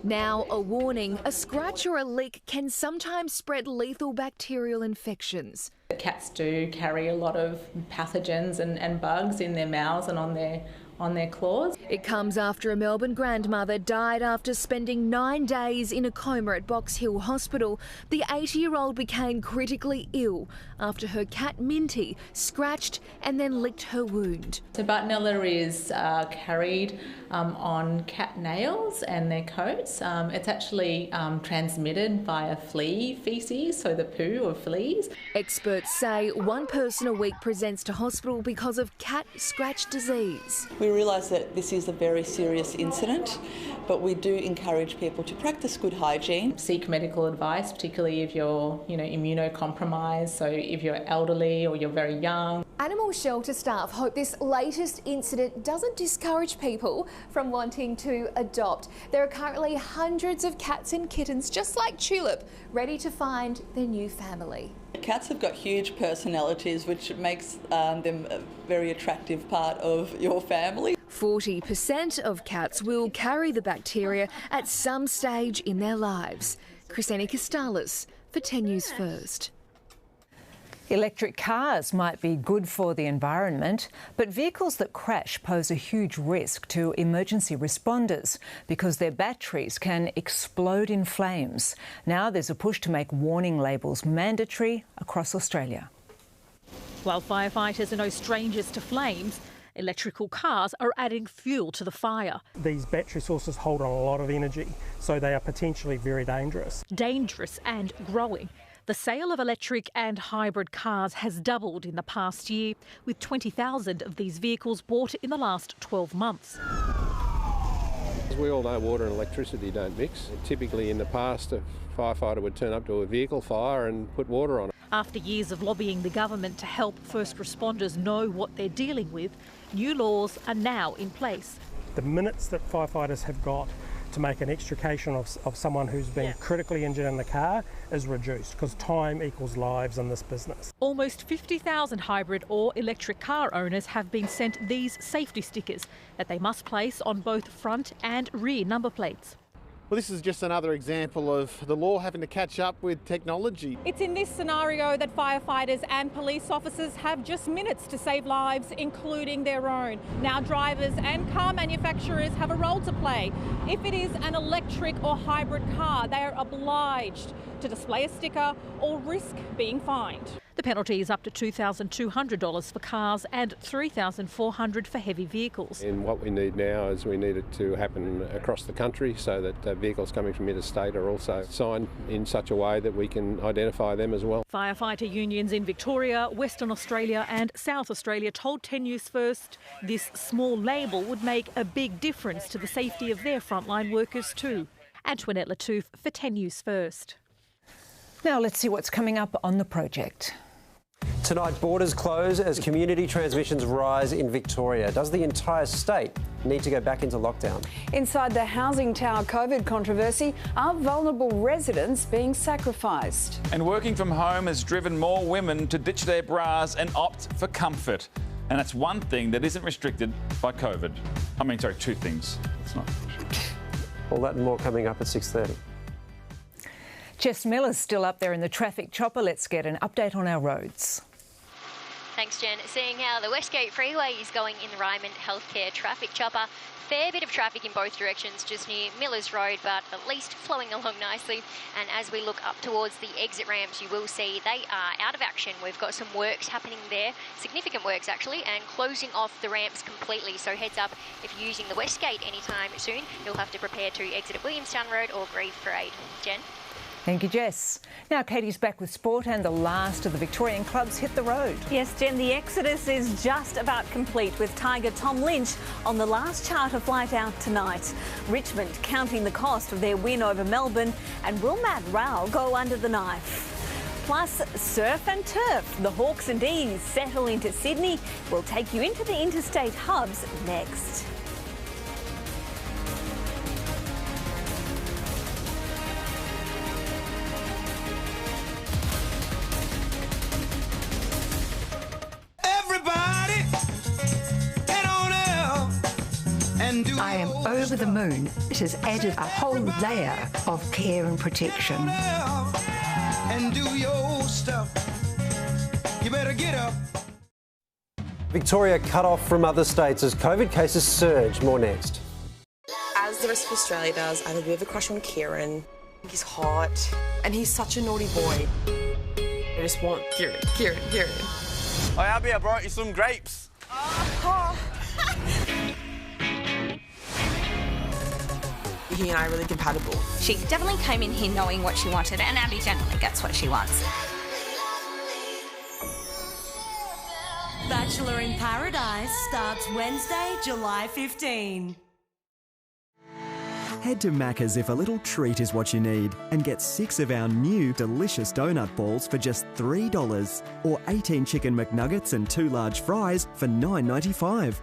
Now, a warning, a scratch or a lick can sometimes spread lethal bacterial infections.
Cats do carry a lot of pathogens and bugs in their mouths and on their claws.
It comes after a Melbourne grandmother died after spending 9 days in a coma at Box Hill Hospital. The 80-year-old became critically ill after her cat Minty scratched and then licked her wound.
So Bartonella is carried on cat nails and their coats. It's actually transmitted via flea feces, so the poo of fleas.
Experts say one person a week presents to hospital because of cat scratch disease.
We realise that this is a very serious incident, but we do encourage people to practice good hygiene.
Seek medical advice, particularly if you're, immunocompromised, so if you're elderly or you're very young.
Animal shelter staff hope this latest incident doesn't discourage people from wanting to adopt. There are currently hundreds of cats and kittens, just like Tulip, ready to find their new family.
Cats have got huge personalities, which makes them a very attractive part of your family.
40% of cats will carry the bacteria at some stage in their lives. Christina Costalis for 10 News First.
Electric cars might be good for the environment, but vehicles that crash pose a huge risk to emergency responders because their batteries can explode in flames. Now there's a push to make warning labels mandatory across Australia.
While firefighters are no strangers to flames, electrical cars are adding fuel to the fire.
These battery sources hold on a lot of energy, so they are potentially very dangerous.
Dangerous and growing. The sale of electric and hybrid cars has doubled in the past year, with 20,000 of these vehicles bought in the last 12 months.
As we all know, water and electricity don't mix. Typically in the past, a firefighter would turn up to a vehicle fire and put water on it.
After years of lobbying the government to help first responders know what they're dealing with, new laws are now in place.
The minutes that firefighters have got to make an extrication of someone who's been critically injured in the car is reduced, because time equals lives in this business.
Almost 50,000 hybrid or electric car owners have been sent these safety stickers that they must place on both front and rear number plates.
Well, this is just another example of the law having to catch up with technology.
It's in this scenario that firefighters and police officers have just minutes to save lives, including their own. Now drivers and car manufacturers have a role to play. If it is an electric or hybrid car, they are obliged to display a sticker or risk being fined. The penalty is up to $2,200 for cars and $3,400 for heavy vehicles.
And what we need now is we need it to happen across the country so that vehicles coming from interstate are also signed in such a way that we can identify them as well.
Firefighter unions in Victoria, Western Australia and South Australia told 10 News First this small label would make a big difference to the safety of their frontline workers too. Antoinette Lattouf for 10 News First.
Now let's see what's coming up on the project.
Tonight, borders close as community transmissions rise in Victoria. Does the entire state need to go back into lockdown?
Inside the housing tower COVID controversy, are vulnerable residents being sacrificed?
And working from home has driven more women to ditch their bras and opt for comfort. And that's one thing that isn't restricted by COVID. I mean, sorry, two things. It's not.
All that and more coming up at 6:30.
Jess Miller's still up there in the traffic chopper. Let's get an update on our roads.
Thanks, Jen. Seeing how the Westgate Freeway is going in the Ryman Healthcare traffic chopper. Fair bit of traffic in both directions just near Millers Road, but at least flowing along nicely. And as we look up towards the exit ramps, you will see they are out of action. We've got some works happening there, significant works actually, and closing off the ramps completely. So heads up, if you're using the Westgate anytime soon, you'll have to prepare to exit at Williamstown Road or Grieve Parade. Jen?
Thank you, Jess. Now Katie's back with sport and the last of the Victorian clubs hit the road.
Yes, Jen, the exodus is just about complete with Tiger Tom Lynch on the last charter flight out tonight. Richmond counting the cost of their win over Melbourne, and will Matt Rowell go under the knife? Plus, surf and turf. The Hawks and D's settle into Sydney. We'll take you into the interstate hubs next.
I am over the moon. It has added a whole layer of care and protection.
And do your stuff. You better get up.
Victoria cut off from other states as COVID cases surge. More next.
As the rest of Australia does, I have a bit of a crush on Kieran. He's hot and he's such a naughty boy. I just want Kieran.
Oh, Abby, I brought you some grapes.
He and I are really compatible.
She definitely came in here knowing what she wanted, and Abby generally gets what she wants.
Bachelor in Paradise starts Wednesday, July 15.
Head to Macca's if a little treat is what you need and get 6 of our new delicious donut balls for just $3 or 18 chicken McNuggets and 2 large fries for $9.95.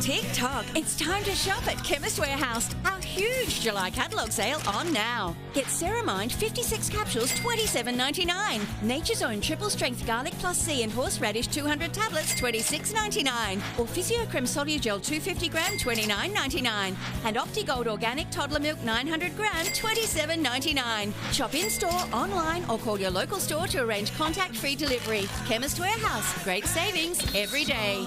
TikTok, it's time to shop at Chemist Warehouse. Our huge July catalogue sale on now. Get Ceramind 56 capsules, $27.99. Nature's Own Triple Strength Garlic Plus C and Horseradish 200 tablets, $26.99. Or Physiocrem Solugel 250 gram, $29.99. And OptiGold Organic Toddler Milk 900 gram, $27.99. Shop in-store, online or call your local store to arrange contact-free delivery. Chemist Warehouse, great savings every day.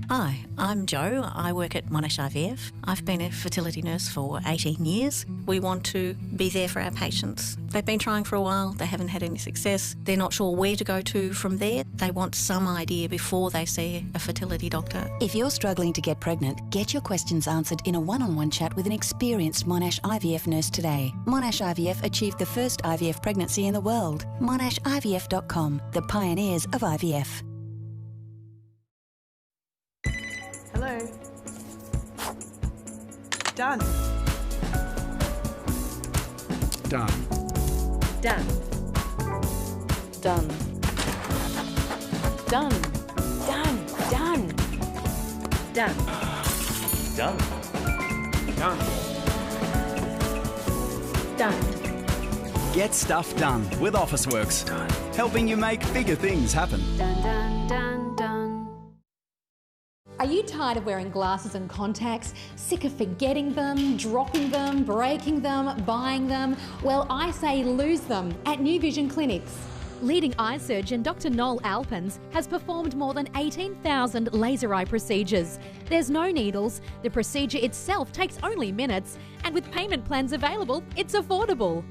Hi, I'm Jo. I work at Monash IVF. I've been a fertility nurse for 18 years. We want to be there for our patients. They've been trying for a while, they haven't had any success. They're not sure where to go to from there. They want some idea before they see a fertility doctor.
If you're struggling to get pregnant, get your questions answered in a one-on-one chat with an experienced Monash IVF nurse today. Monash IVF achieved the first IVF pregnancy in the world. MonashIVF.com, the pioneers of IVF.
Hello. Done.
Done.
Done. Done. Done. Done. Done. Done.
Done. Done.
Done.
Get stuff done with Officeworks. Done. Helping you make bigger things happen.
Done, done, done, done.
Are you tired of wearing glasses and contacts? Sick of forgetting them, dropping them, breaking them, buying them? Well, I say lose them at New Vision Clinics.
Leading eye surgeon Dr. Noel Alpens has performed more than 18,000 laser eye procedures. There's no needles, the procedure itself takes only minutes, and with payment plans available, it's affordable.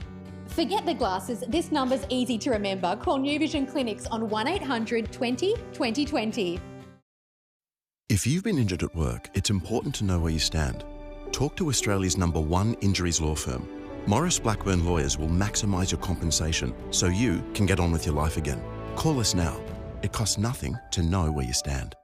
Forget the glasses, this number's easy to remember. Call New Vision Clinics on 1800 20 2020.
If you've been injured at work, it's important to know where you stand. Talk to Australia's #1 injuries law firm. Morris Blackburn Lawyers will maximise your compensation so you can get on with your life again. Call us now. It costs nothing to know where you stand.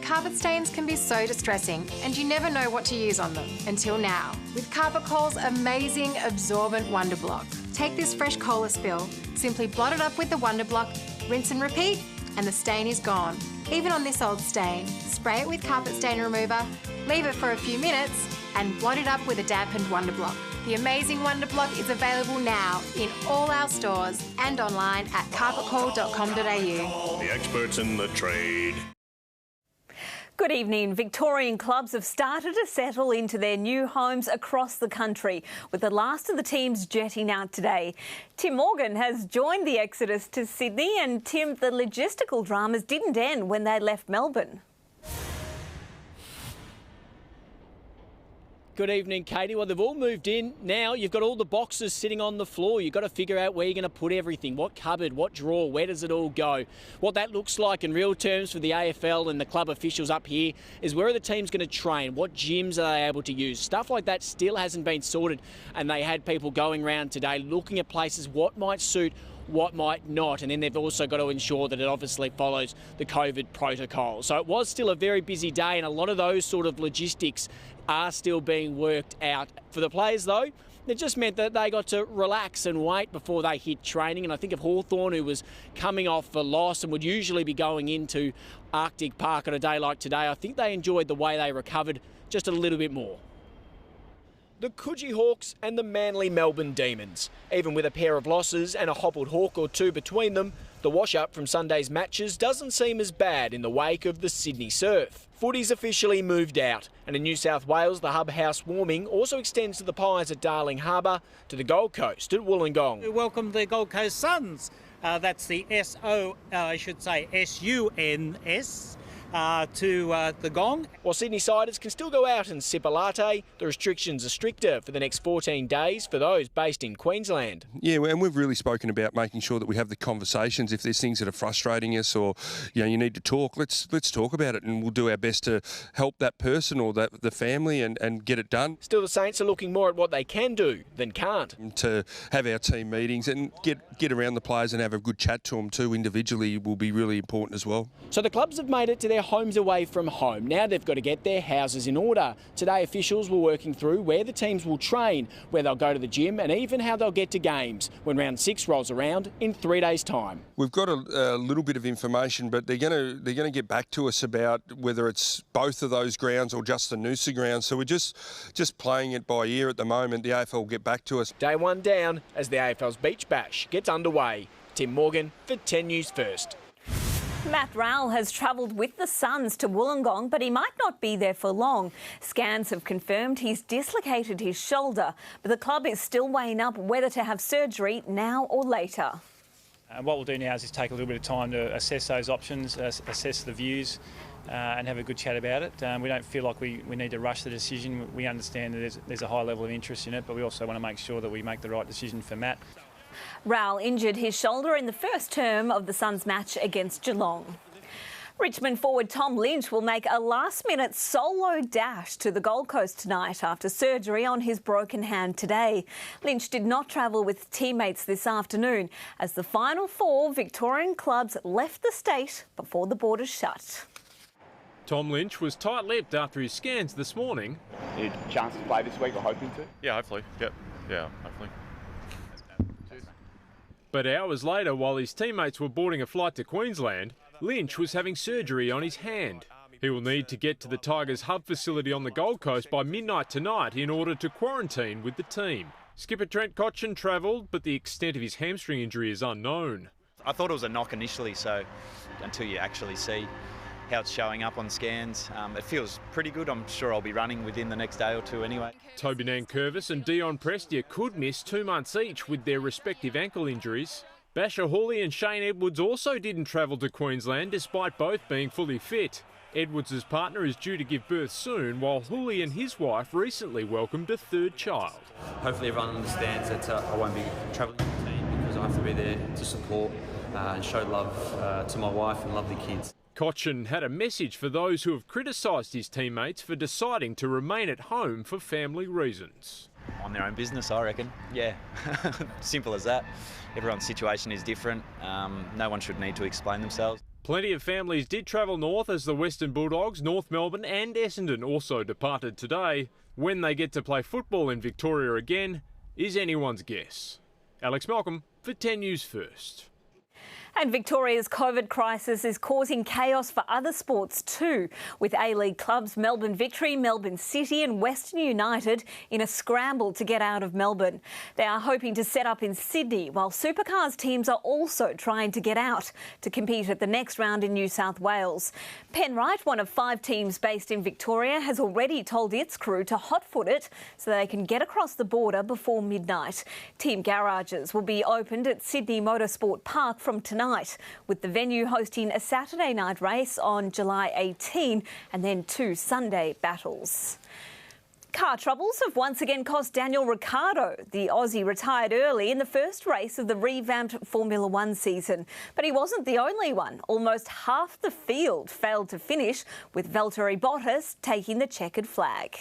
Carpet stains can be so distressing and you never know what to use on them until now. With Carpet Coal's amazing absorbent Wonder Block. Take this fresh cola spill, simply blot it up with the Wonder Block, rinse and repeat, and the stain is gone. Even on this old stain, spray it with carpet stain remover, leave it for a few minutes, and blot it up with a dampened Wonder Block. The amazing Wonder Block is available now in all our stores and online at carpetcoal.com.au.
The experts in the trade.
Good evening. Victorian clubs have started to settle into their new homes across the country, with the last of the teams jetting out today. Tim Morgan has joined the exodus to Sydney, and Tim, the logistical dramas didn't end when they left Melbourne.
Good evening, Katie. Well, they've all moved in. Now you've got all the boxes sitting on the floor. You've got to figure out where you're going to put everything. What cupboard, what drawer, where does it all go? What that looks like in real terms for the AFL and the club officials up here is where are the teams going to train? What gyms are they able to use? Stuff like that still hasn't been sorted, and they had people going around today looking at places, what might suit, what might not, and then they've also got to ensure that it obviously follows the COVID protocol. So it was still a very busy day, and a lot of those sort of logistics are still being worked out. For the players though, it just meant that they got to relax and wait before they hit training. And I think of Hawthorn, who was coming off a loss and would usually be going into Arctic Park on a day like today, I think they enjoyed the way they recovered just a little bit more. The Coogee Hawks and the Manly Melbourne Demons. Even with a pair of losses and a hobbled hawk or two between them, the wash-up from Sunday's matches doesn't seem as bad in the wake of the Sydney surf. Footy's officially moved out, and in New South Wales, the Hub House warming also extends to the Pies at Darling Harbour, to the Gold Coast at Wollongong.
We welcome the Gold Coast Suns. That's the SUNS. To the Gong.
While Sydney siders can still go out and sip a latte, the restrictions are stricter for the next 14 days for those based in Queensland.
Yeah, and we've really spoken about making sure that we have the conversations. If there's things that are frustrating us, or you need to talk, let's talk about it, and we'll do our best to help that person or the family and get it done.
Still, the Saints are looking more at what they can do than can't.
To have our team meetings and get around the players and have a good chat to them too individually will be really important as well.
So the clubs have made it to their homes away from home. Now they've got to get their houses in order. Today officials were working through where the teams will train, where they'll go to the gym, and even how they'll get to games when round 6 rolls around in 3 days' time.
We've got a little bit of information, but they're going to get back to us about whether it's both of those grounds or just the Noosa ground. So we're just playing it by ear at the moment. The AFL will get back to us.
Day one down as the AFL's Beach Bash gets underway. Tim Morgan for 10 News First.
Matt Rowell has travelled with the Suns to Wollongong, but he might not be there for long. Scans have confirmed he's dislocated his shoulder, but the club is still weighing up whether to have surgery now or later.
What we'll do now is just take a little bit of time to assess those options, assess the views, and have a good chat about it. We don't feel like we need to rush the decision. We understand that there's a high level of interest in it, but we also want to make sure that we make the right decision for Matt.
Rowell injured his shoulder in the first term of the Suns match against Geelong. Richmond forward Tom Lynch will make a last-minute solo dash to the Gold Coast tonight after surgery on his broken hand today. Lynch did not travel with teammates this afternoon as the final 4 Victorian clubs left the state before the borders shut.
Tom Lynch was tight-lipped after his scans this morning.
Any chance to play this week or hoping to?
Yeah, hopefully. Yep. Yeah, hopefully. But hours later, while his teammates were boarding a flight to Queensland, Lynch was having surgery on his hand. He will need to get to the Tigers hub facility on the Gold Coast by midnight tonight in order to quarantine with the team. Skipper Trent Cotchin travelled, but the extent of his hamstring injury is unknown.
I thought it was a knock initially, so until you actually see how it's showing up on scans, it feels pretty good. I'm sure I'll be running within the next day or two anyway.
Toby Nankervis and Dion Prestia could miss 2 months each with their respective ankle injuries. Basher Hawley and Shane Edwards also didn't travel to Queensland despite both being fully fit. Edwards' partner is due to give birth soon, while Hooli and his wife recently welcomed a third child.
Hopefully everyone understands that I won't be travelling with the team because I have to be there to support and show love to my wife and love the kids.
Cochin had a message for those who have criticised his teammates for deciding to remain at home for family reasons.
On their own business, I reckon. Yeah, simple as that. Everyone's situation is different. No one should need to explain themselves.
Plenty of families did travel north as the Western Bulldogs, North Melbourne and Essendon also departed today. When they get to play football in Victoria again is anyone's guess. Alex Malcolm for 10 News First.
And Victoria's COVID crisis is causing chaos for other sports too, with A-League clubs Melbourne Victory, Melbourne City and Western United in a scramble to get out of Melbourne. They are hoping to set up in Sydney, while Supercars teams are also trying to get out to compete at the next round in New South Wales. Penrite, one of 5 teams based in Victoria, has already told its crew to hotfoot it so they can get across the border before midnight. Team garages will be opened at Sydney Motorsport Park from tonight, with the venue hosting a Saturday night race on July 18 and then 2 Sunday battles. Car troubles have once again cost Daniel Ricciardo. The Aussie retired early in the first race of the revamped Formula One season. But he wasn't the only one. Almost half the field failed to finish, with Valtteri Bottas taking the checkered flag.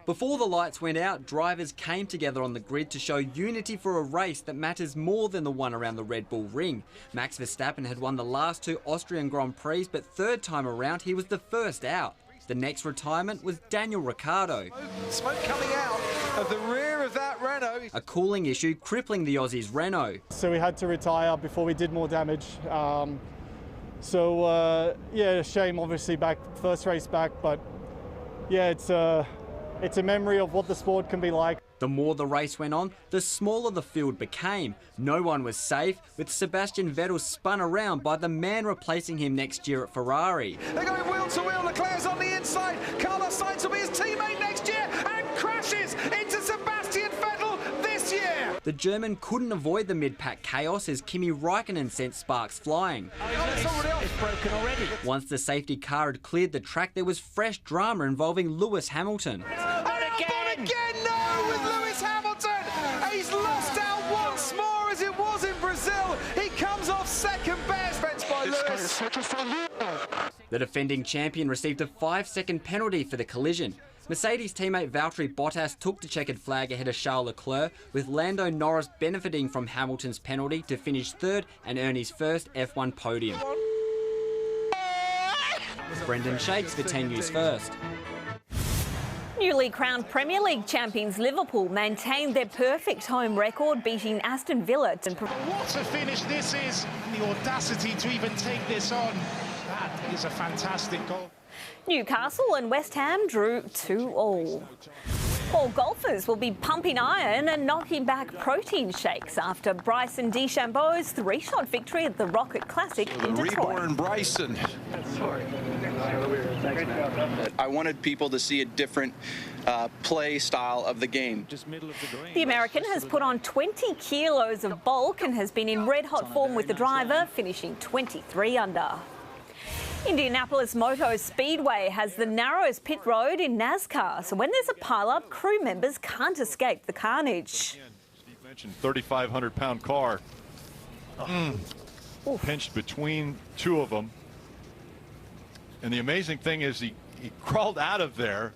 Before the lights went out, drivers came together on the grid to show unity for a race that matters more than the one around the Red Bull Ring. Max Verstappen had won the last 2 Austrian Grand Prix, but third time around he was the first out. The next retirement was Daniel Ricciardo.
Smoke coming out of the rear of that Renault.
A cooling issue crippling the Aussies' Renault.
So we had to retire before we did more damage. Yeah, shame obviously back, first race back, but yeah, it's a memory of what the sport can be like.
The more the race went on, the smaller the field became. No one was safe, with Sebastian Vettel spun around by the man replacing him next year at Ferrari.
They're going wheel to wheel. Leclerc's on the inside. Carlos Sainz will be his teammate next year and crashes into Sebastian Vettel this year.
The German couldn't avoid the mid-pack chaos as Kimi Raikkonen sent sparks flying.
It's broken already.
Once the safety car had cleared the track, there was fresh drama involving Lewis Hamilton.
He's lost out once more as it was in Brazil. He comes off second best. Bench by Lewis.
The defending champion received a 5-second penalty for the collision. Mercedes teammate Valtteri Bottas took the checkered flag ahead of Charles Leclerc, with Lando Norris benefiting from Hamilton's penalty to finish third and earn his first F1 podium. Brendan Shakes for 10 News First.
Newly crowned Premier League champions Liverpool maintained their perfect home record, beating Aston Villa.
What a finish this is! The audacity to even take this on. That is a fantastic goal.
Newcastle and West Ham drew 2-2. All golfers will be pumping iron and knocking back protein shakes after Bryson DeChambeau's 3-shot victory at the Rocket Classic in Detroit.
Reborn Bryson.
I wanted people to see a different play style of the game.
The American has put on 20 kilos of bulk and has been in red-hot form with the driver, finishing 23 under. Indianapolis Motor Speedway has the narrowest pit road in NASCAR, so when there's a pile-up, crew members can't escape the carnage.
Steve mentioned 3,500-pound car. Pinched between 2 of them. And the amazing thing is he crawled out of there.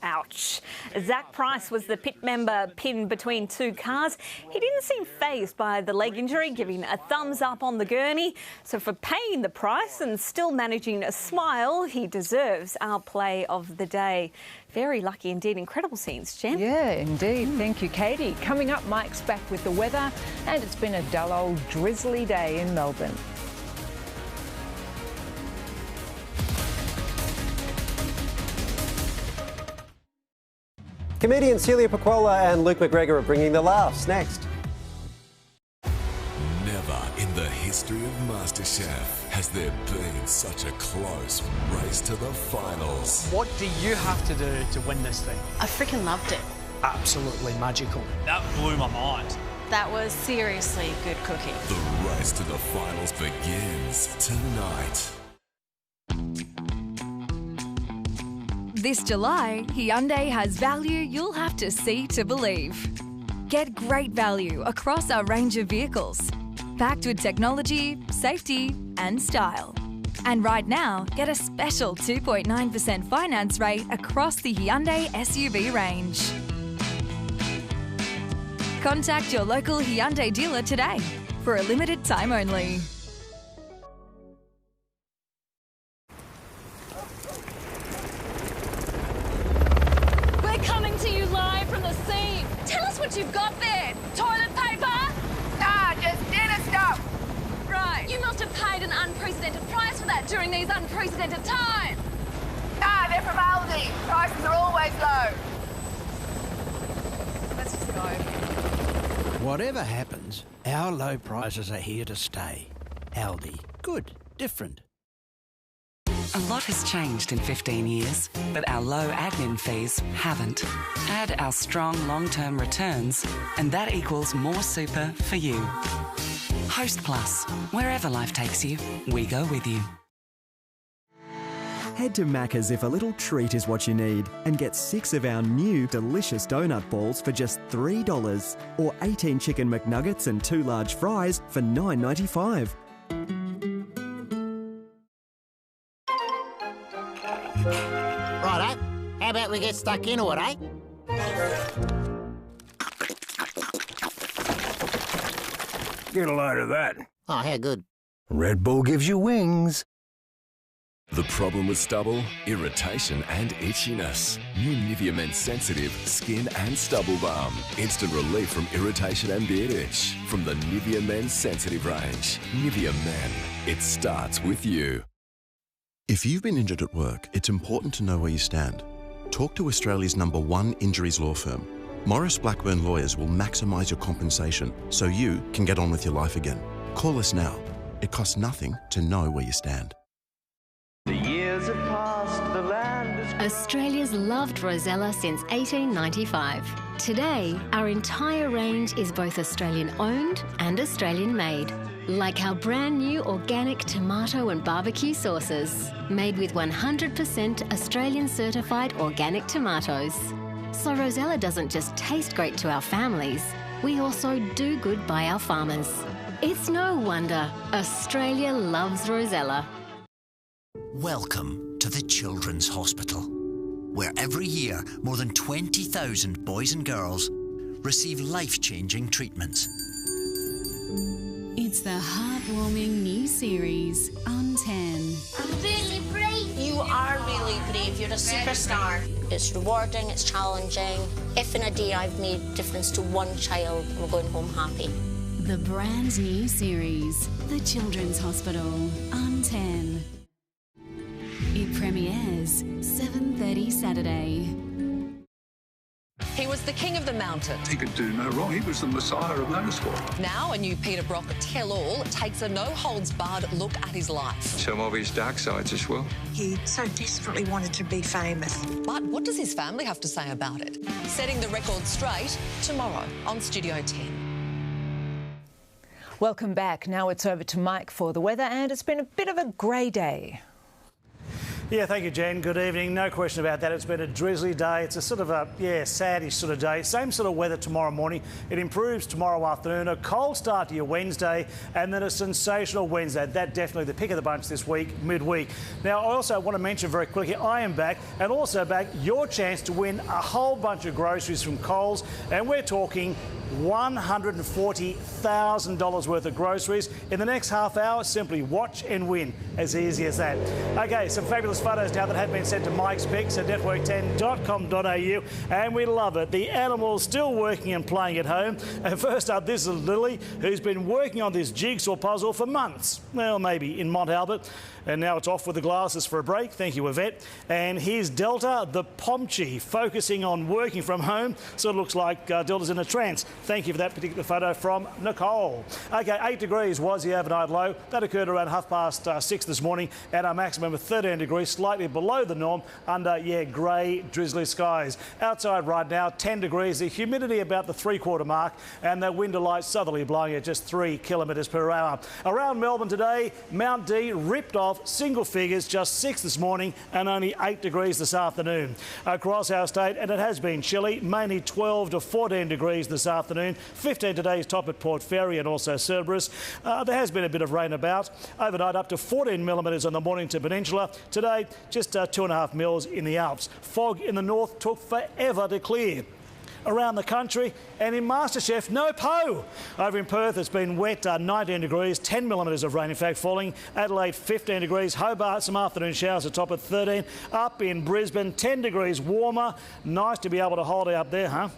Ouch. Zach Price was the pit member pinned between 2 cars. He didn't seem fazed by the leg injury, giving a thumbs up on the gurney. So for paying the price and still managing a smile, he deserves our play of the day. Very lucky indeed. Incredible scenes, Jen.
Yeah, indeed. Thank you, Keyte. Coming up, Mike's back with the weather, and it's been a dull old drizzly day in Melbourne.
Comedians Celia Pacquola and Luke McGregor are bringing the laughs next.
Never in the history of MasterChef has there been such a close race to the finals.
What do you have to do to win this thing?
I freaking loved it.
Absolutely magical. That blew my mind.
That was seriously good cooking.
The race to the finals begins tonight.
This July, Hyundai has value you'll have to see to believe. Get great value across our range of vehicles, packed with technology, safety and style. And right now, get a special 2.9% finance rate across the Hyundai SUV range. Contact your local Hyundai dealer today for a limited time only.
We're coming to you live from the scene. Tell us what you've got there. Toilet paper?
Nah, just dinner stuff.
Right. You must have paid an unprecedented price for that during these unprecedented times.
Nah, they're from Aldi. Prices are always low.
Let's just go.
Whatever happens, our low prices are here to stay. Aldi. Good. Different.
A lot has changed in 15 years, but our low admin fees haven't. Add our strong long-term returns, and that equals more super for you. Host Plus. Wherever life takes you, we go with you.
Head to Macca's if a little treat is what you need and get 6 of our new delicious donut balls for just $3 or 18 chicken McNuggets and 2 large fries for $9.95.
Righto, how about we get stuck into it, eh?
Get a load of that.
Oh, how good.
Red Bull gives you wings.
The problem with stubble? Irritation and itchiness. New Nivea Men Sensitive Skin and Stubble Balm. Instant relief from irritation and beard itch. From the Nivea Men Sensitive range. Nivea Men. It starts with you.
If you've been injured at work, it's important to know where you stand. Talk to Australia's #1 injuries law firm. Morris Blackburn Lawyers will maximise your compensation so you can get on with your life again. Call us now. It costs nothing to know where you stand.
The years have passed, the land is...
Australia's loved Rosella since 1895. Today, our entire range is both Australian-owned and Australian-made. Like our brand new organic tomato and barbecue sauces, made with 100% Australian-certified organic tomatoes. So Rosella doesn't just taste great to our families, we also do good by our farmers. It's no wonder Australia loves Rosella.
Welcome to the Children's Hospital, where every year more than 20,000 boys and girls receive life-changing treatments.
It's the heartwarming new series, On 10.
I'm really brave. You are really brave. You're a superstar. It's rewarding, it's challenging. If in a day I've made a difference to one child, I'm going home happy.
The brand new series, The Children's Hospital, On 10. It premieres 7:30 Saturday.
He was the king of the mountain.
He could do no wrong. He was the messiah of motorsport.
Now a new Peter Brock tell-all takes a no-holds-barred look at his life.
Some of his dark sides as well.
He so desperately wanted to be famous.
But what does his family have to say about it? Setting the record straight tomorrow on Studio 10.
Welcome back. Now it's over to Mike for the weather, and it's been a bit of a grey day.
Yeah, thank you, Jen. Good evening. No question about that. It's been a drizzly day. It's a sort of a, saddish sort of day. Same sort of weather tomorrow morning. It improves tomorrow afternoon. A cold start to your Wednesday and then a sensational Wednesday. That definitely the pick of the bunch this week, midweek. Now, I also want to mention very quickly, I am back and also back your chance to win a whole bunch of groceries from Coles. And we're talking $140,000 worth of groceries in the next half hour. Simply watch and win. As easy as that. Okay, some fabulous photos now that have been sent to Mike's Picks at network10.com.au, and we love it. The animals still working and playing at home. And first up, this is Lily, who's been working on this jigsaw puzzle for months. Well, maybe in Mont Albert. And now it's off with the glasses for a break. Thank you, Yvette. And here's Delta, the Pomchi, focusing on working from home. So it looks like Delta's in a trance. Thank you for that particular photo from Nicole. OK, 8 degrees was the overnight low. That occurred around 6:30 this morning at a maximum of 13 degrees, slightly below the norm under, grey, drizzly skies. Outside right now, 10 degrees, the humidity about the 3/4 mark, and the wind to light southerly blowing at just 3 kilometres per hour. Around Melbourne today, Mount D ripped off single figures, just 6 this morning and only 8 degrees this afternoon. Across our state, and it has been chilly, mainly 12 to 14 degrees this afternoon, 15 today's top at Port Fairy and also Cerberus. There has been a bit of rain about. Overnight up to 14 millimetres on the Mornington Peninsula. Today, just 2.5 mils in the Alps. Fog in the north took forever to clear. Around the country and in MasterChef, no po. Over in Perth, it's been wet, 19 degrees, 10 millimetres of rain, in fact, falling. Adelaide, 15 degrees. Hobart, some afternoon showers at top at 13. Up in Brisbane, 10 degrees warmer. Nice to be able to hold out there, huh?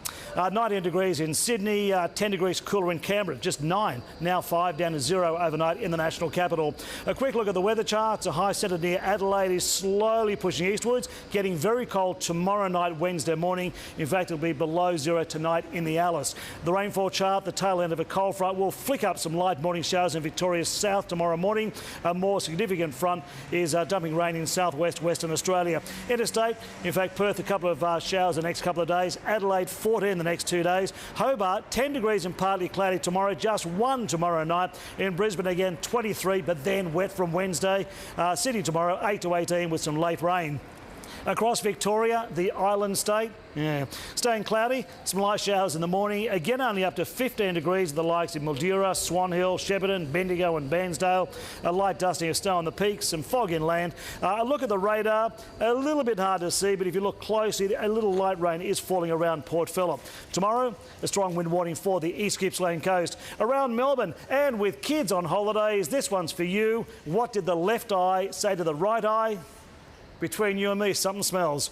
19 degrees in Sydney, 10 degrees cooler in Canberra, just 9. Now 5, down to 0 overnight in the national capital. A quick look at the weather charts. A high centre near Adelaide is slowly pushing eastwards, getting very cold tomorrow night, Wednesday morning. In fact, it'll be below 0 tonight in the Alice. The rainfall chart, the tail end of a cold front will flick up some light morning showers in Victoria's south tomorrow morning. A more significant front is dumping rain in southwest Western Australia. Interstate, in fact, Perth, a couple of showers the next couple of days. Adelaide, 14 the next 2 days. Hobart, 10 degrees and partly cloudy tomorrow, just 1 tomorrow night. In Brisbane again, 23, but then wet from Wednesday. Sydney tomorrow, 8 to 18 with some late rain. Across Victoria, the island state, staying cloudy, some light showers in the morning. Again, only up to 15 degrees, the likes of Mildura, Swan Hill, Shepparton, Bendigo and Bairnsdale. A light dusting of snow on the peaks, some fog inland. A look at the radar, a little bit hard to see, but if you look closely, a little light rain is falling around Port Phillip. Tomorrow, a strong wind warning for the East Gippsland coast. Around Melbourne, and with kids on holidays, this one's for you. What did the left eye say to the right eye? Between you and me, something smells.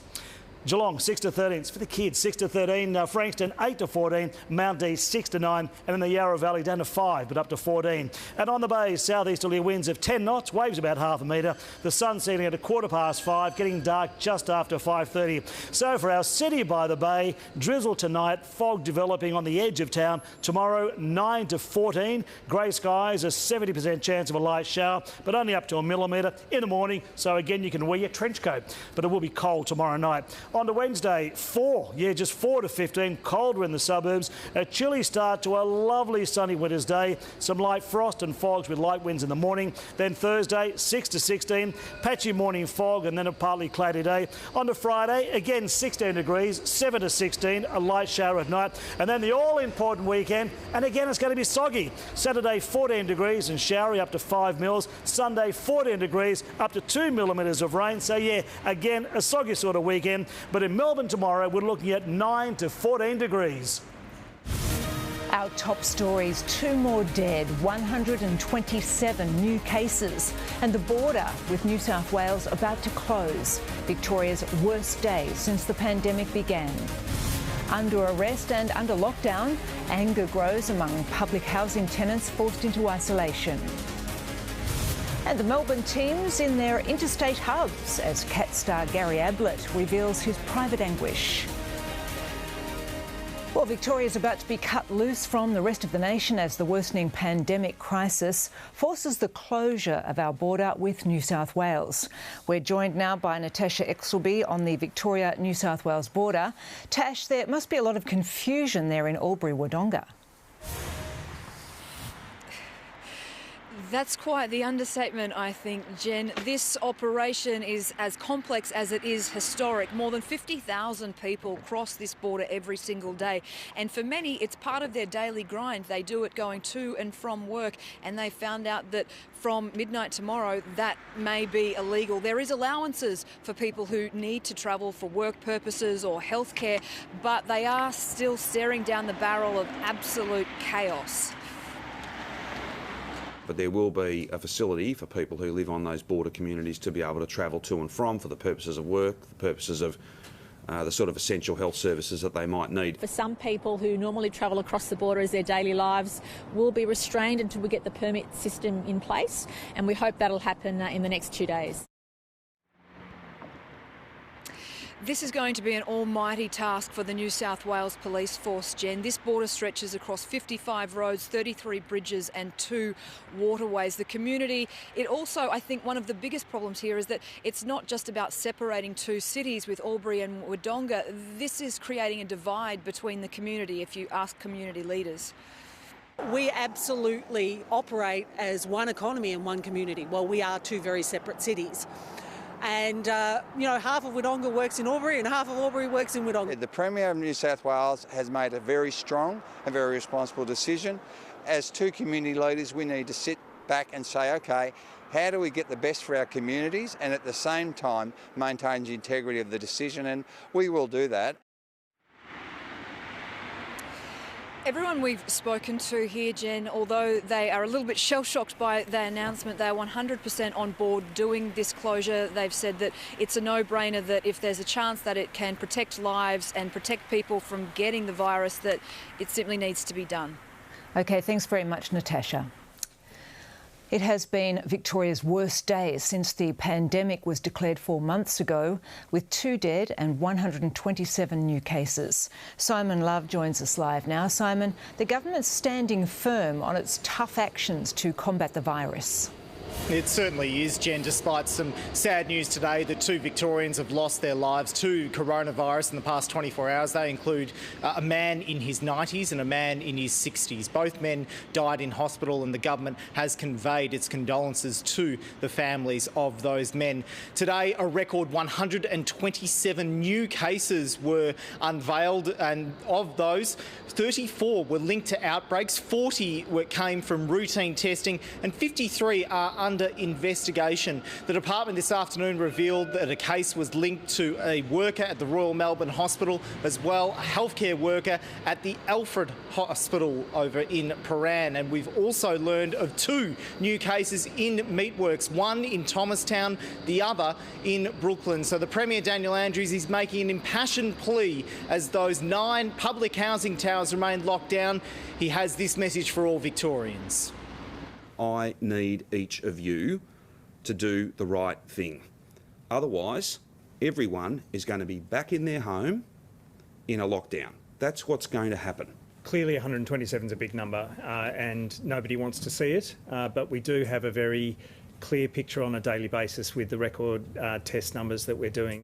Geelong, 6 to 13. It's for the kids, 6 to 13. Frankston, 8 to 14. Mount D, 6 to 9. And in the Yarra Valley, down to 5, but up to 14. And on the bays, southeasterly winds of 10 knots, waves about half a metre. The sun setting at 5:15, getting dark just after 5:30. So for our city by the bay, drizzle tonight, fog developing on the edge of town. Tomorrow, 9 to 14. Grey skies, a 70% chance of a light shower, but only up to 1 millimetre in the morning. So again, you can wear your trench coat, but it will be cold tomorrow night. On to Wednesday, 4 to 15, colder in the suburbs. A chilly start to a lovely sunny winter's day. Some light frost and fogs with light winds in the morning. Then Thursday, 6 to 16, patchy morning fog and then a partly cloudy day. On to Friday, again 16 degrees, 7 to 16, a light shower at night. And then the all-important weekend, and again it's going to be soggy. Saturday, 14 degrees and showery up to 5 mils. Sunday, 14 degrees, up to 2 millimetres of rain. So again, a soggy sort of weekend. But in Melbourne tomorrow, we're looking at 9 to 14 degrees.
Our top stories, 2 more dead, 127 new cases, and the border with New South Wales about to close. Victoria's worst day since the pandemic began. Under arrest and under lockdown, anger grows among public housing tenants forced into isolation. And the Melbourne teams in their interstate hubs as Cat star Gary Ablett reveals his private anguish. Well, Victoria is about to be cut loose from the rest of the nation as the worsening pandemic crisis forces the closure of our border with New South Wales. We're joined now by Natasha Exelby on the Victoria-New South Wales border. Tash, there must be a lot of confusion there in Albury-Wodonga.
That's quite the understatement, I think, Jen. This operation is as complex as it is historic. More than 50,000 people cross this border every single day. And for many, it's part of their daily grind. They do it going to and from work. And they found out that from midnight tomorrow, that may be illegal. There is allowances for people who need to travel for work purposes or healthcare, but they are still staring down the barrel of absolute chaos.
But there will be a facility for people who live on those border communities to be able to travel to and from for the purposes of work, the purposes of the sort of essential health services that they might need.
For some people who normally travel across the border as their daily lives will be restrained until we get the permit system in place, and we hope that'll happen in the next 2 days.
This is going to be an almighty task for the New South Wales Police Force, Jen. This border stretches across 55 roads, 33 bridges and 2 waterways. The community, it also, I think one of the biggest problems here is that it's not just about separating 2 cities with Albury and Wodonga. This is creating a divide between the community, if you ask community leaders.
We absolutely operate as one economy and one community. Well, we are 2 very separate cities. And, half of Wodonga works in Albury and half of Albury works in Wodonga.
The Premier of New South Wales has made a very strong and very responsible decision. As 2 community leaders, we need to sit back and say, OK, how do we get the best for our communities and at the same time maintain the integrity of the decision? And we will do that.
Everyone we've spoken to here, Jen, although they are a little bit shell-shocked by the announcement, they are 100% on board doing this closure. They've said that it's a no-brainer, that if there's a chance that it can protect lives and protect people from getting the virus, that it simply needs to be done.
OK, thanks very much, Natasha. It has been Victoria's worst day since the pandemic was declared 4 months ago, with 2 dead and 127 new cases. Simon Love joins us live now. Simon, the government's standing firm on its tough actions to combat the virus.
It certainly is, Jen, despite some sad news today that 2 Victorians have lost their lives to coronavirus in the past 24 hours. They include a man in his 90s and a man in his 60s. Both men died in hospital, and the government has conveyed its condolences to the families of those men. Today, a record 127 new cases were unveiled, and of those, 34 were linked to outbreaks, 40 came from routine testing, and 53 are under investigation. The department this afternoon revealed that a case was linked to a worker at the Royal Melbourne Hospital, as well a healthcare worker at the Alfred Hospital over in Paran. And we've also learned of 2 new cases in Meatworks, one in Thomastown, the other in Brooklyn. So the Premier, Daniel Andrews, is making an impassioned plea as those 9 public housing towers remain locked down. He has this message for all Victorians.
I need each of you to do the right thing. Otherwise, everyone is going to be back in their home in a lockdown. That's what's going to happen.
Clearly 127 is a big number and nobody wants to see it, but we do have a very clear picture on a daily basis with the record test numbers that we're doing.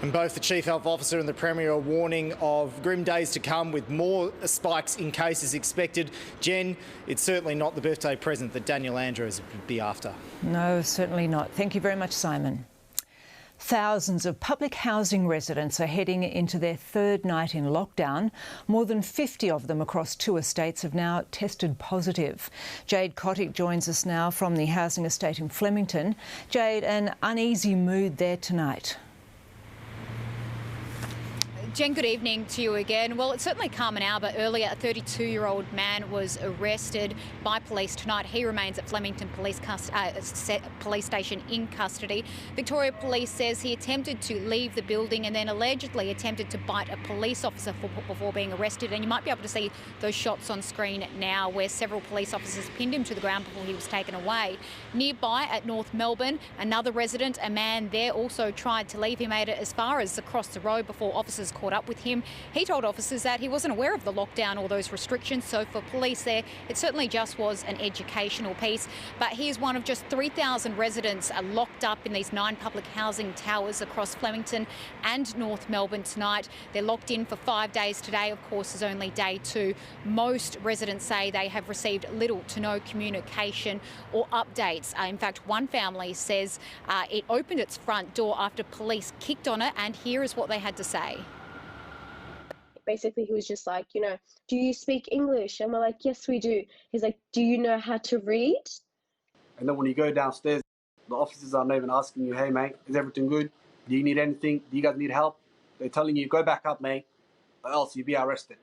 And both the Chief Health Officer and the Premier are warning of grim days to come with more spikes in cases expected. Jen, it's certainly not the birthday present that Daniel Andrews would be after.
No, certainly not. Thank you very much, Simon. Thousands of public housing residents are heading into their 3rd night in lockdown. More than 50 of them across 2 estates have now tested positive. Jade Keyte joins us now from the housing estate in Flemington. Jade, an uneasy mood there tonight.
Jen, good evening to you again. Well, it's certainly calmer now, but earlier a 32-year-old man was arrested by police tonight. He remains at Flemington Police Station in custody. Victoria Police says he attempted to leave the building and then allegedly attempted to bite a police officer before being arrested. And you might be able to see those shots on screen now where several police officers pinned him to the ground before he was taken away. Nearby at North Melbourne, another resident, a man there, also tried to leave. He made it as far as across the road before officers caught up with him. He told officers that he wasn't aware of the lockdown or those restrictions, so for police there, it certainly just was an educational piece. But he is one of just 3,000 residents locked up in these 9 public housing towers across Flemington and North Melbourne tonight. They're locked in for 5 days. Today, of course, is only day 2. Most residents say they have received little to no communication or updates. In fact, one family says it opened its front door after police kicked on it, and here is what they had to say.
Basically, he was just like, do you speak English? And we're like, yes, we do. He's like, do you know how to read?
And then when you go downstairs, the officers are not even asking you, hey, mate, is everything good? Do you need anything? Do you guys need help? They're telling you, go back up, mate, or else you'll be arrested.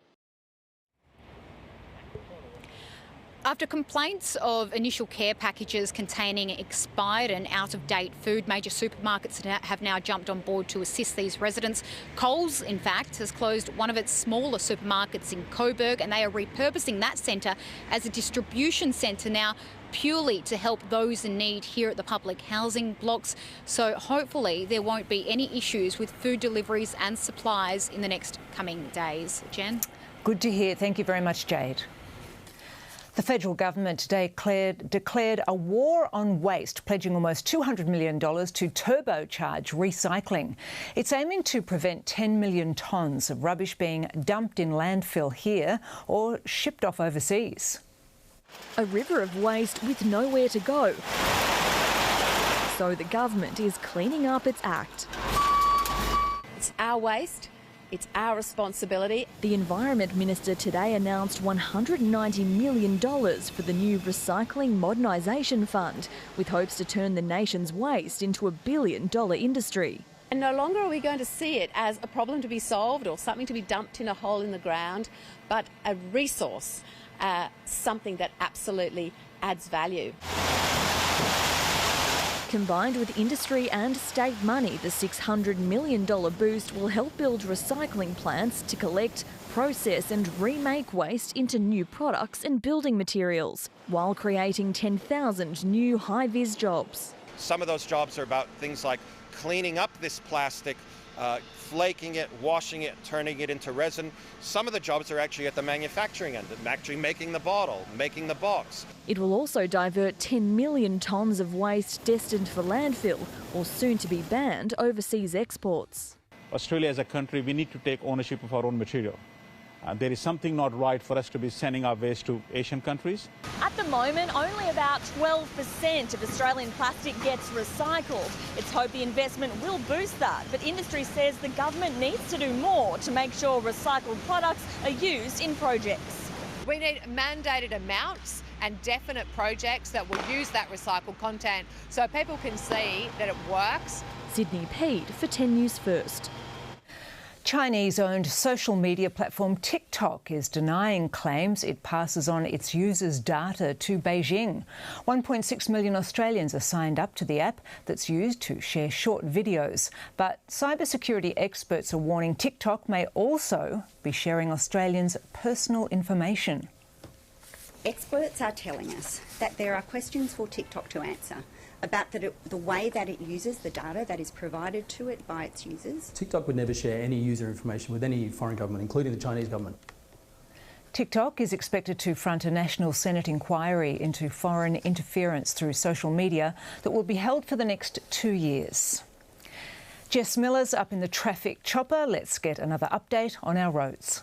After complaints of initial care packages containing expired and out-of-date food, major supermarkets have now jumped on board to assist these residents. Coles, in fact, has closed one of its smaller supermarkets in Coburg, and they are repurposing that centre as a distribution centre now, purely to help those in need here at the public housing blocks. So hopefully there won't be any issues with food deliveries and supplies in the next coming days. Jen?
Good to hear. Thank you very much, Jade. The federal government today declared a war on waste, pledging almost $200 million to turbocharge recycling. It's aiming to prevent 10 million tonnes of rubbish being dumped in landfill here or shipped off overseas.
A river of waste with nowhere to go. So the government is cleaning up its act.
It's our waste. It's our responsibility.
The Environment Minister today announced $190 million for the new Recycling Modernisation Fund, with hopes to turn the nation's waste into $1 billion industry.
And no longer are we going to see it as a problem to be solved or something to be dumped in a hole in the ground, but a resource, something that absolutely adds value.
Combined with industry and state money, the $600 million boost will help build recycling plants to collect, process and remake waste into new products and building materials, while creating 10,000 new high-vis jobs.
Some of those jobs are about things like cleaning up this plastic, flaking it, washing it, turning it into resin. Some of the jobs are actually at the manufacturing end, actually making the bottle, making the box.
It will also divert 10 million tonnes of waste destined for landfill or soon to be banned overseas exports.
Australia as a country, we need to take ownership of our own material. There is something not right for us to be sending our waste to Asian countries.
At the moment, only about 12% of Australian plastic gets recycled. It's hoped the investment will boost that, but industry says the government needs to do more to make sure recycled products are used in projects.
We need mandated amounts and definite projects that will use that recycled content so people can see that it works.
Sydney Keyte for 10 News First.
Chinese-owned social media platform TikTok is denying claims it passes on its users' data to Beijing. 1.6 million Australians are signed up to the app that's used to share short videos. But cybersecurity experts are warning TikTok may also be sharing Australians' personal information.
Experts are telling us that there are questions for TikTok to answer about the way that it uses the data that is provided to it by its users.
TikTok would never share any user information with any foreign government, including the Chinese government.
TikTok is expected to front a national Senate inquiry into foreign interference through social media that will be held for the next 2 years. Jess Miller's up in the traffic chopper. Let's get another update on our roads.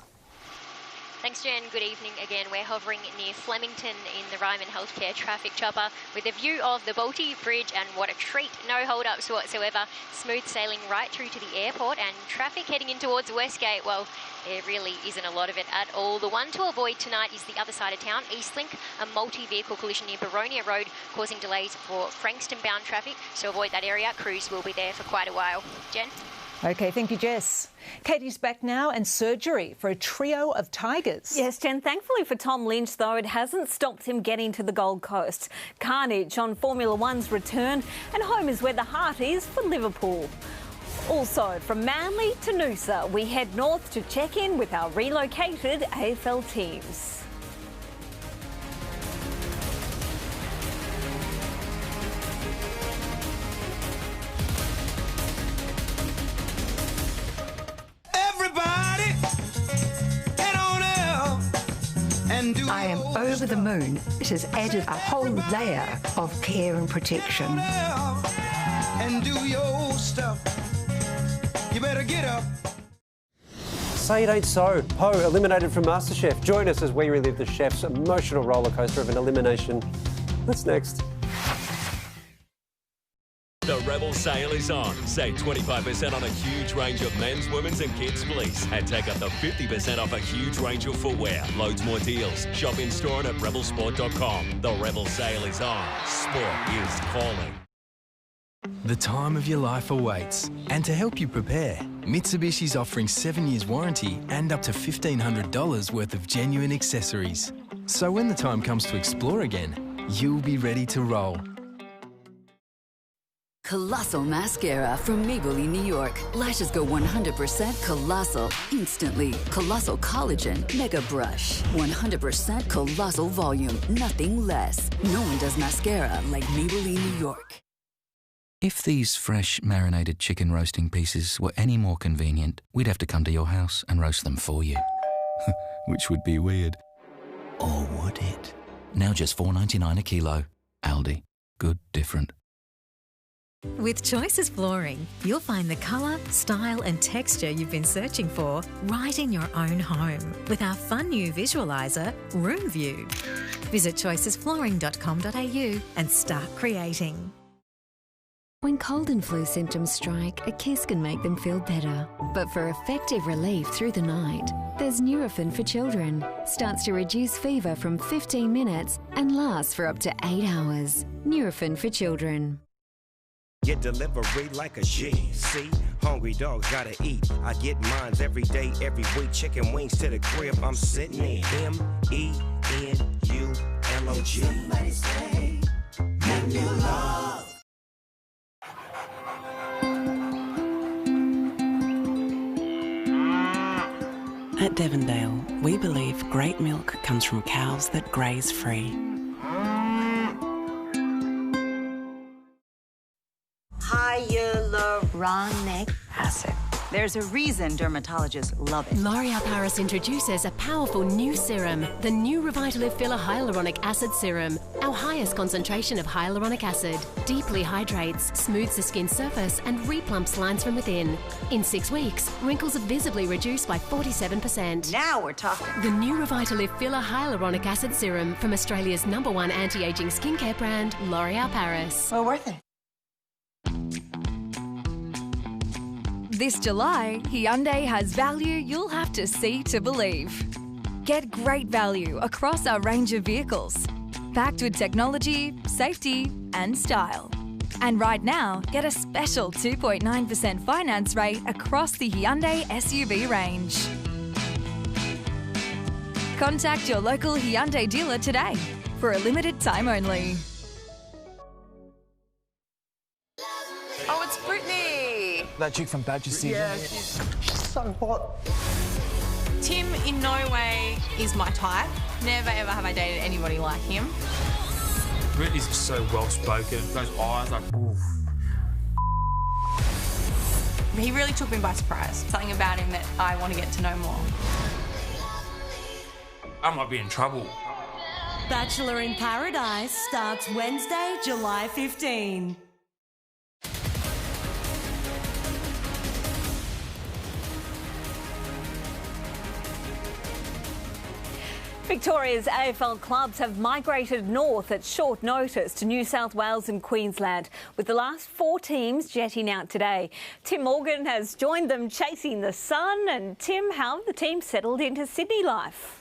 Thanks, Jen. Good evening again. We're hovering near Flemington in the Ryman Healthcare traffic chopper with a view of the Balti Bridge, and what a treat. No hold-ups whatsoever. Smooth sailing right through to the airport, and traffic heading in towards Westgate, well, there really isn't a lot of it at all. The one to avoid tonight is the other side of town, Eastlink, a multi-vehicle collision near Baronia Road causing delays for Frankston-bound traffic, so avoid that area. Crews will be there for quite a while. Jen?
OK, thank you, Jess. Katie's back now, and surgery for a trio of Tigers.
Yes, Jen, thankfully for Tom Lynch, though, it hasn't stopped him getting to the Gold Coast. Carnage on Formula One's return, and home is where the heart is for Liverpool. Also, from Manly to Noosa, we head north to check in with our relocated AFL teams.
I am over the moon. It has added a whole layer of care and protection.
And do your stuff. You better get up.
Say it ain't so. Poe eliminated from MasterChef. Join us as we relive the chef's emotional rollercoaster of an elimination. What's next?
The Rebel sale is on. Save 25% on a huge range of men's, women's and kids' fleece. And take up to 50% off a huge range of footwear. Loads more deals. Shop in store and at rebelsport.com. The Rebel sale is on. Sport is calling.
The time of your life awaits. And to help you prepare, Mitsubishi's offering 7 years warranty and up to $1,500 worth of genuine accessories. So when the time comes to explore again, you'll be ready to roll.
Colossal mascara from Maybelline, New York. Lashes go 100% colossal instantly. Colossal Collagen Mega Brush. 100% colossal volume, nothing less. No one does mascara like Maybelline, New York.
If these fresh, marinated chicken roasting pieces were any more convenient, we'd have to come to your house and roast them for you. Which would be weird. Or would it? Now just $4.99 a kilo. Aldi. Good, different.
With Choices Flooring, you'll find the colour, style and texture you've been searching for right in your own home with our fun new visualiser, Room View. Visit choicesflooring.com.au and start creating.
When cold and flu symptoms strike, a kiss can make them feel better. But for effective relief through the night, there's Nurofen for children. Starts to reduce fever from 15 minutes and lasts for up to 8 hours. Nurofen for children.
Get delivery like a G. See, hungry dogs gotta eat. I get mines every day, every week. Chicken wings to the crib, I'm sitting in. MENULOG. Somebody say, menu love.
At Devondale, we believe great milk comes from cows that graze free.
Hyaluronic acid. There's a reason dermatologists love it.
L'Oréal Paris introduces a powerful new serum, the new Revitalift Filler Hyaluronic Acid Serum. Our highest concentration of hyaluronic acid deeply hydrates, smooths the skin surface and replumps lines from within. In 6 weeks, wrinkles are visibly reduced by 47%.
Now we're talking.
The new Revitalift Filler Hyaluronic Acid Serum from Australia's #1 anti-aging skincare brand, L'Oréal Paris.
Well worth it.
This July, Hyundai has value you'll have to see to believe. Get great value across our range of vehicles, packed with technology, safety and style. And right now, get a special 2.9% finance rate across the Hyundai SUV range. Contact your local Hyundai dealer today for a limited time only.
Oh, it's Brittany.
That chick from Badger City.
Yeah, she's so hot. Tim in no way is my type. Never ever have I dated anybody like him.
Brittany's just so well-spoken. Those eyes, like, oof.
He really took me by surprise. Something about him that I want to get to know more.
I might be in trouble.
Bachelor in Paradise starts Wednesday, July 15.
Victoria's AFL clubs have migrated north at short notice to New South Wales and Queensland, with the last 4 teams jetting out today. Tim Morgan has joined them chasing the sun. And Tim, how have the teams settled into Sydney life?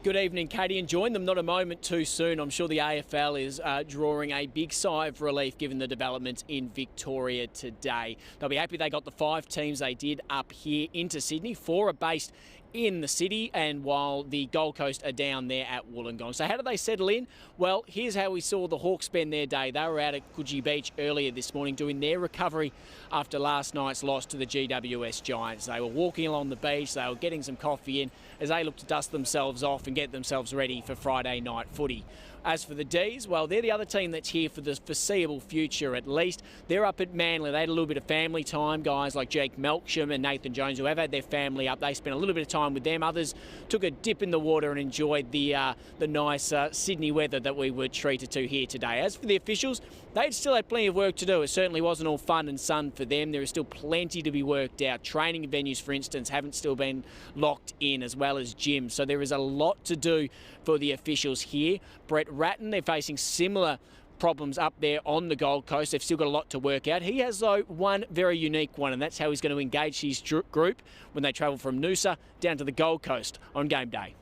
Good evening, Katie, and join them not a moment too soon. I'm sure the AFL is drawing a big sigh of relief given the developments in Victoria today. They'll be happy they got the 5 teams they did up here into Sydney. 4 are based in the city, and while the Gold Coast are down there at Wollongong. So how do they settle in? Well, here's how we saw the Hawks spend their day. They were out at Coogee Beach earlier this morning doing their recovery after last night's loss to the GWS Giants. They were walking along the beach, they were getting some coffee in as they looked to dust themselves off and get themselves ready for Friday night footy. As for the D's, well, they're the other team that's here for the foreseeable future at least. They're up at Manly. They had a little bit of family time. Guys like Jake Melksham and Nathan Jones, who have had their family up, they spent a little bit of time with them. Others took a dip in the water and enjoyed the nice Sydney weather that we were treated to here today. As for the officials, they still had plenty of work to do. It certainly wasn't all fun and sun for them. There is still plenty to be worked out. Training venues, for instance, haven't still been locked in, as well as gyms. So there is a lot to do for the officials here. Brett Ratton, they're facing similar problems up there on the Gold Coast. They've still got a lot to work out. He has, though, one very unique one, and that's how he's going to engage his group when they travel from Noosa down to the Gold Coast on game day.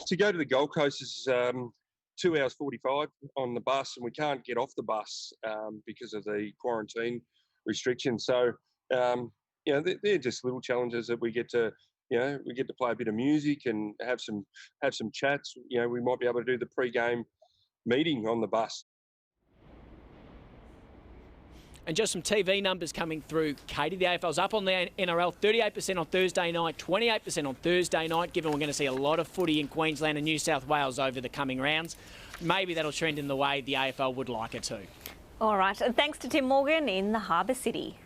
To go to the Gold Coast is 2 hours 45 on the bus, and we can't get off the bus because of the quarantine restrictions. So, they're just little challenges that we get to we get to play a bit of music and have some chats. We might be able to do the pre-game meeting on the bus.
And just some TV numbers coming through, Keyte. The AFL's up on the NRL, 38% on Thursday night, 28% on Thursday night, given we're going to see a lot of footy in Queensland and New South Wales over the coming rounds. Maybe that'll trend in the way the AFL would like it to.
All right, and thanks to Tim Morgan in the Harbour City.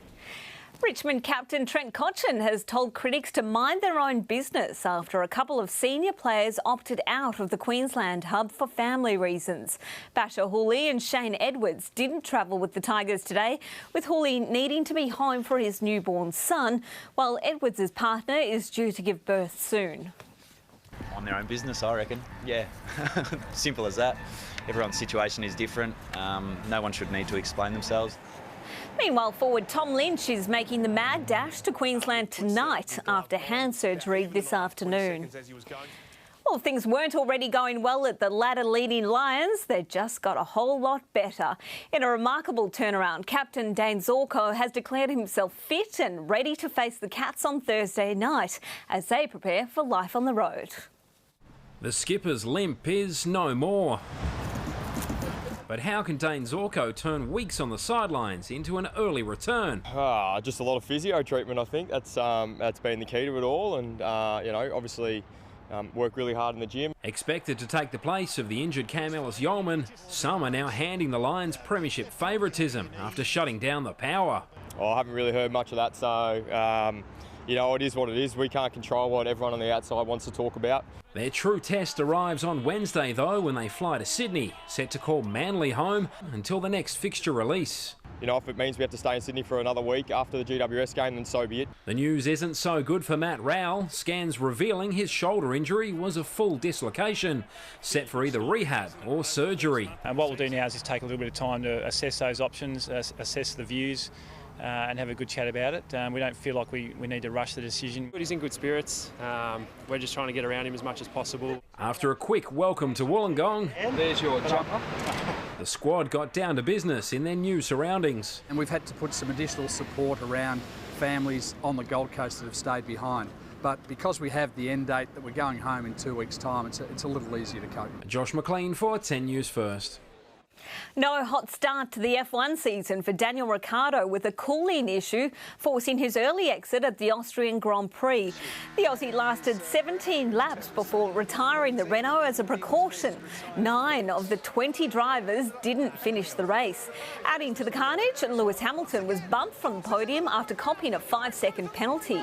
Richmond captain Trent Cotchin has told critics to mind their own business after a couple of senior players opted out of the Queensland hub for family reasons. Basher Hooley and Shane Edwards didn't travel with the Tigers today, with Hooley needing to be home for his newborn son, while Edwards' partner is due to give birth soon.
On their own business, I reckon. Yeah, simple as that. Everyone's situation is different. No one should need to explain themselves.
Meanwhile, forward Tom Lynch is making the mad dash to Queensland tonight after hand surgery this afternoon. Well, if things weren't already going well at the ladder-leading Lions, they just got a whole lot better. In a remarkable turnaround, captain Dane Zorko has declared himself fit and ready to face the Cats on Thursday night as they prepare for life on the road.
The skipper's limp is no more. But how can Dane Zorko turn weeks on the sidelines into an early return?
Just a lot of physio treatment, I think. That's been the key to it all, and obviously work really hard in the gym.
Expected to take the place of the injured Cam Ellis-Yolmen, some are now handing the Lions premiership favouritism after shutting down the power.
I haven't really heard much of that, so it is what it is. We can't control what everyone on the outside wants to talk about.
Their true test arrives on Wednesday, though, when they fly to Sydney, set to call Manly home until the next fixture release.
If it means we have to stay in Sydney for another week after the GWS game, then so be it.
The news isn't so good for Matt Rowell. Scans revealing his shoulder injury was a full dislocation, set for either rehab or surgery.
And what we'll do now is just take a little bit of time to assess those options, assess the views, and have a good chat about it. We don't feel like we need to rush the decision.
He's in good spirits. We're just trying to get around him as much as possible.
After a quick welcome to Wollongong,
and there's your jumper.
The squad got down to business in their new surroundings.
And we've had to put some additional support around families on the Gold Coast that have stayed behind. But because we have the end date that we're going home in 2 weeks' time, it's a little easier to cope.
Josh McLean for 10 News First.
No hot start to the F1 season for Daniel Ricciardo with a cooling issue forcing his early exit at the Austrian Grand Prix. The Aussie lasted 17 laps before retiring the Renault as a precaution. 9 of the 20 drivers didn't finish the race. Adding to the carnage, Lewis Hamilton was bumped from the podium after copying a 5-second penalty.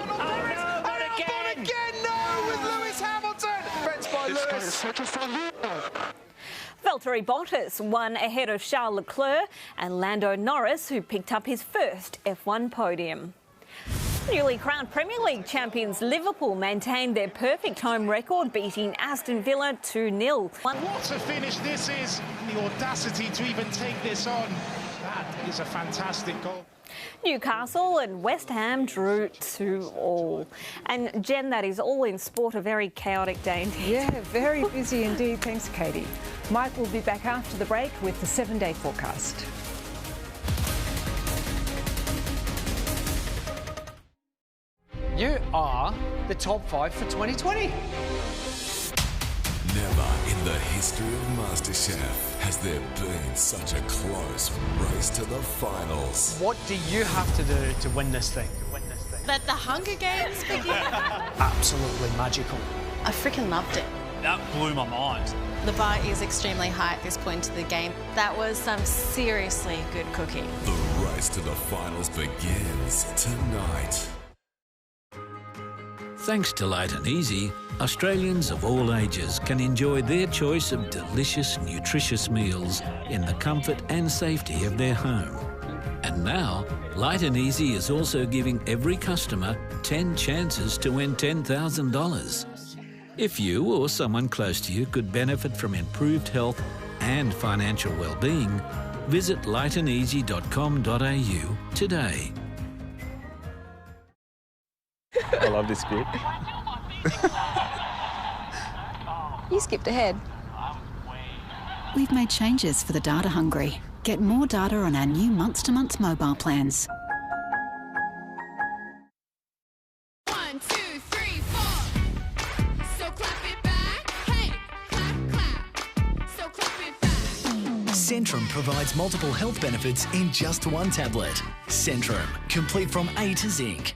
Again, no, with Lewis Hamilton! French by Lewis.
Valtteri Bottas won ahead of Charles Leclerc and Lando Norris, who picked up his first F1 podium. Newly crowned Premier League champions Liverpool maintained their perfect home record, beating Aston Villa 2-0.
What a finish this is, the audacity to even take this on. That is a fantastic goal.
Newcastle and West Ham drew 2-2. And Jen, that is all in sport, a very chaotic day indeed.
Yeah, very busy indeed. Thanks, Katie. Mike will be back after the break with the 7-day forecast.
You are the top 5 for 2020.
Never in the history of MasterChef has there been such a close race to the finals.
What do you have to do to win this thing?
Let the Hunger Games begin.
Absolutely magical.
I freaking loved it.
That blew my mind.
The bar is extremely high at this point of the game. That was some seriously good cooking.
The race to the finals begins tonight.
Thanks to Light and Easy, Australians of all ages can enjoy their choice of delicious, nutritious meals in the comfort and safety of their home. And now, Light and Easy is also giving every customer 10 chances to win $10,000. If you or someone close to you could benefit from improved health and financial well-being, visit lightandeasy.com.au today.
I love this bit.
You skipped ahead.
We've made changes for the data hungry. Get more data on our new month-to-month mobile plans.
1, 2, 3, 4.
Centrum provides multiple health benefits in just one tablet. Centrum, complete from A to Zinc.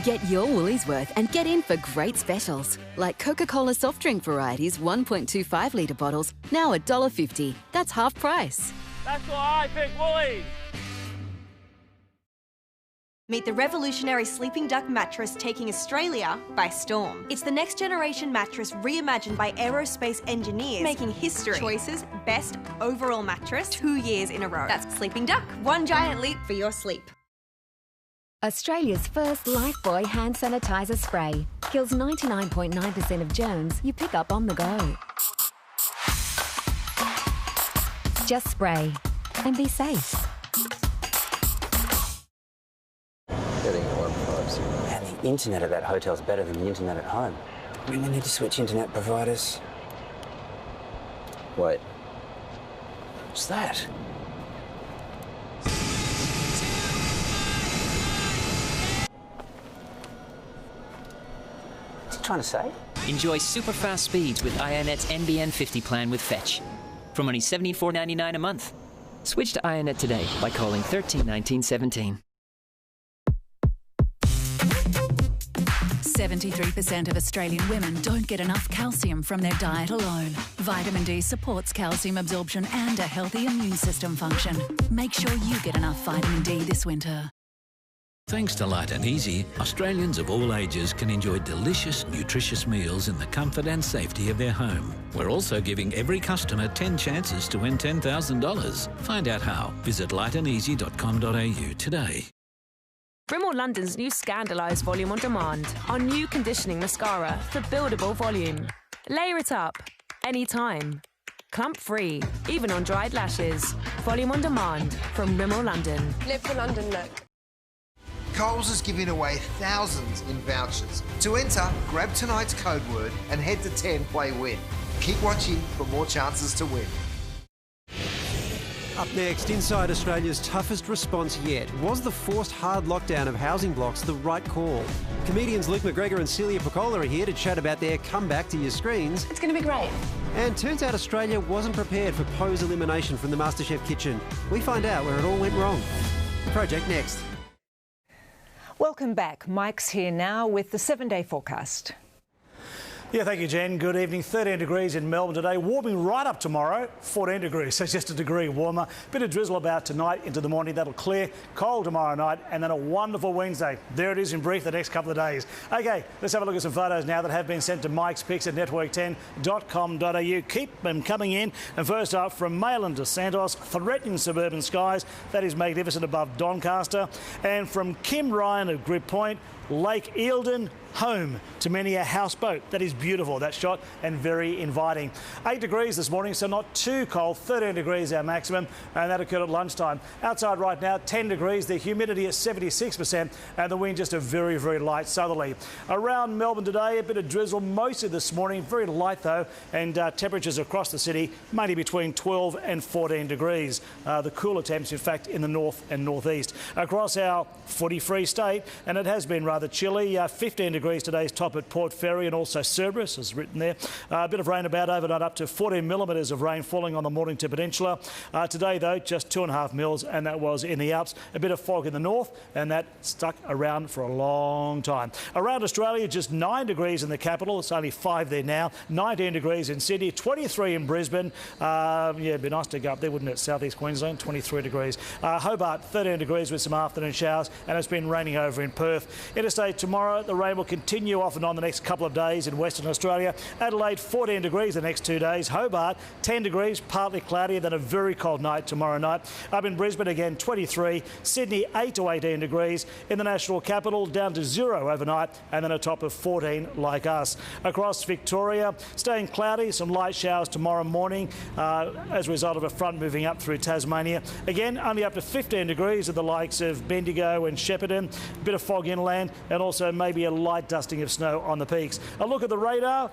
Get your Woolies worth and get in for great specials. Like Coca-Cola soft drink varieties 1.25 litre bottles, now $1.50. That's half price.
That's why I pick Woolies.
Meet the revolutionary Sleeping Duck mattress taking Australia by storm. It's the next generation mattress reimagined by aerospace engineers, making history. Choices best overall mattress 2 years in a row. That's Sleeping Duck. One giant leap for your sleep.
Australia's first Lifebuoy hand sanitizer spray kills 99.9% of germs you pick up on the go. Just spray and be safe.
And the internet at that hotel's better than the internet at home. I mean, we need to switch internet providers. Wait. What's that? What's he trying to say?
Enjoy super fast speeds with iNet's NBN 50 plan with Fetch. From only $74.99 a month. Switch to iNet today by calling 13 19 17.
73% of Australian women don't get enough calcium from their diet alone. Vitamin D supports calcium absorption and a healthy immune system function. Make sure you get enough vitamin D this winter.
Thanks to Light and Easy, Australians of all ages can enjoy delicious, nutritious meals in the comfort and safety of their home. We're also giving every customer 10 chances to win $10,000. Find out how. Visit lightandeasy.com.au today.
Rimmel London's new Scandalise Volume on Demand. Our new conditioning mascara for buildable volume. Layer it up, anytime. Clump free, even on dried lashes. Volume on Demand from Rimmel London.
Live the London look.
Coles is giving away thousands in vouchers. To enter, grab tonight's code word and head to 10 Play Win. Keep watching for more chances to win.
Up next, inside Australia's toughest response yet. Was the forced hard lockdown of housing blocks the right call? Comedians Luke McGregor and Celia Piccola are here to chat about their comeback to your screens.
It's going to be great.
And turns out Australia wasn't prepared for Poe's elimination from the MasterChef kitchen. We find out where it all went wrong. Project next.
Welcome back. Mike's here now with the 7-day forecast.
Yeah, thank you, Jen. Good evening. 13 degrees in Melbourne today, warming right up tomorrow, 14 degrees, so it's just a degree warmer. Bit of drizzle about tonight into the morning. That'll clear. Cold tomorrow night, and then a wonderful Wednesday. There it is in brief the next couple of days. OK, let's have a look at some photos now that have been sent to Mike's Pics at network10.com.au. Keep them coming in. And first up, from Mayland to Santos, threatening suburban skies. That is magnificent above Doncaster. And from Kim Ryan of Grip Point, Lake Eildon, home to many a houseboat. That is beautiful, that shot, and very inviting. 8 degrees this morning, so not too cold. 13 degrees our maximum, and that occurred at lunchtime. Outside right now, 10 degrees. The humidity at 76%, and the wind just a very, very light southerly. Around Melbourne today, a bit of drizzle mostly this morning. Very light though, and temperatures across the city mainly between 12 and 14 degrees. The cooler temps, in fact, in the north and northeast. Across our footy-free state, and it has been rather chilly. 15 degrees today's top at Port Fairy and also Cerberus, as written there. A bit of rain about overnight, up to 14 millimetres of rain falling on the Mornington Peninsula. Today, though, just 2.5 mils, and that was in the Alps. A bit of fog in the north, and that stuck around for a long time. Around Australia, just 9 degrees in the capital. It's only 5 there now. 19 degrees in Sydney, 23 in Brisbane. Yeah, it'd be nice to go up there, wouldn't it? Southeast Queensland, 23 degrees. Hobart, 13 degrees with some afternoon showers, and it's been raining over in Perth. Interstate tomorrow, the rain will continue off and on the next couple of days in Western Australia. Adelaide, 14 degrees the next 2 days. Hobart, 10 degrees, partly cloudy, then a very cold night tomorrow night. Up in Brisbane again, 23. Sydney, 8 to 18 degrees. In the national capital, down to 0 overnight, and then a top of 14 like us. Across Victoria, staying cloudy, some light showers tomorrow morning as a result of a front moving up through Tasmania. Again, only up to 15 degrees at the likes of Bendigo and Shepparton. A bit of fog inland, and also maybe a light dusting of snow on the peaks. A look at the radar.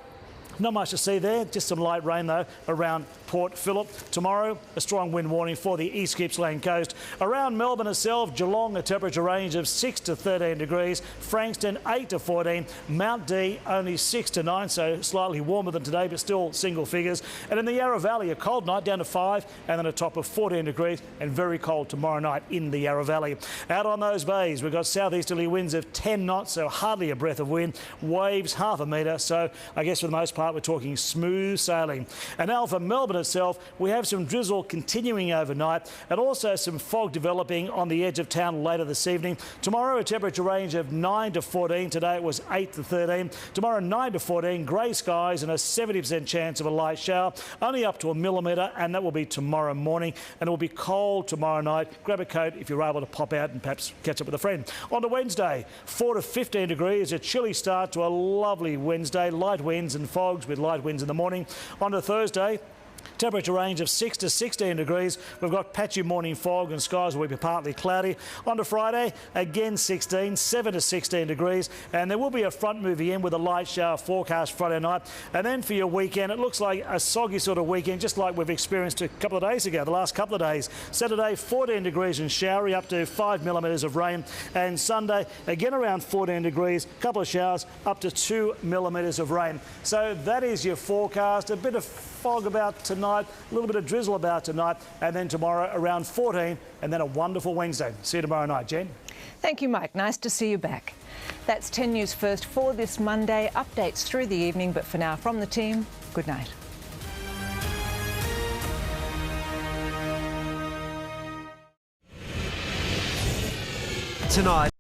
Not much to see there, just some light rain though around Port Phillip. Tomorrow, a strong wind warning for the East Gippsland coast. Around Melbourne itself, Geelong, a temperature range of 6 to 13 degrees. Frankston, 8 to 14. Mount D, only 6 to 9, so slightly warmer than today, but still single figures. And in the Yarra Valley, a cold night down to 5, and then a top of 14 degrees, and very cold tomorrow night in the Yarra Valley. Out on those bays, we've got southeasterly winds of 10 knots, so hardly a breath of wind. Waves half a metre, so I guess for the most part we're talking smooth sailing. And now for Melbourne itself, we have some drizzle continuing overnight and also some fog developing on the edge of town later this evening. Tomorrow, a temperature range of 9 to 14. Today it was 8 to 13. Tomorrow, 9 to 14, grey skies and a 70% chance of a light shower, only up to a millimetre, and that will be tomorrow morning. And it will be cold tomorrow night. Grab a coat if you're able to pop out and perhaps catch up with a friend. On to Wednesday, 4 to 15 degrees, a chilly start to a lovely Wednesday. Light winds and fogs with light winds in the morning. On to Thursday, temperature range of 6 to 16 degrees. We've got patchy morning fog and skies will be partly cloudy. On to Friday, again 16, 7 to 16 degrees. And there will be a front moving in with a light shower forecast Friday night. And then for your weekend, it looks like a soggy sort of weekend, just like we've experienced a couple of days ago, the last couple of days. Saturday, 14 degrees and showery, up to 5 millimetres of rain. And Sunday, again around 14 degrees, a couple of showers, up to 2 millimetres of rain. So that is your forecast. A bit of fog about tonight, a little bit of drizzle about tonight, and then tomorrow around 14, and then a wonderful Wednesday. See you tomorrow night, Jen.
Thank you, Mike. Nice to see you back. That's 10 News First for this Monday. Updates through the evening, but for now, from the team, good night.
Tonight,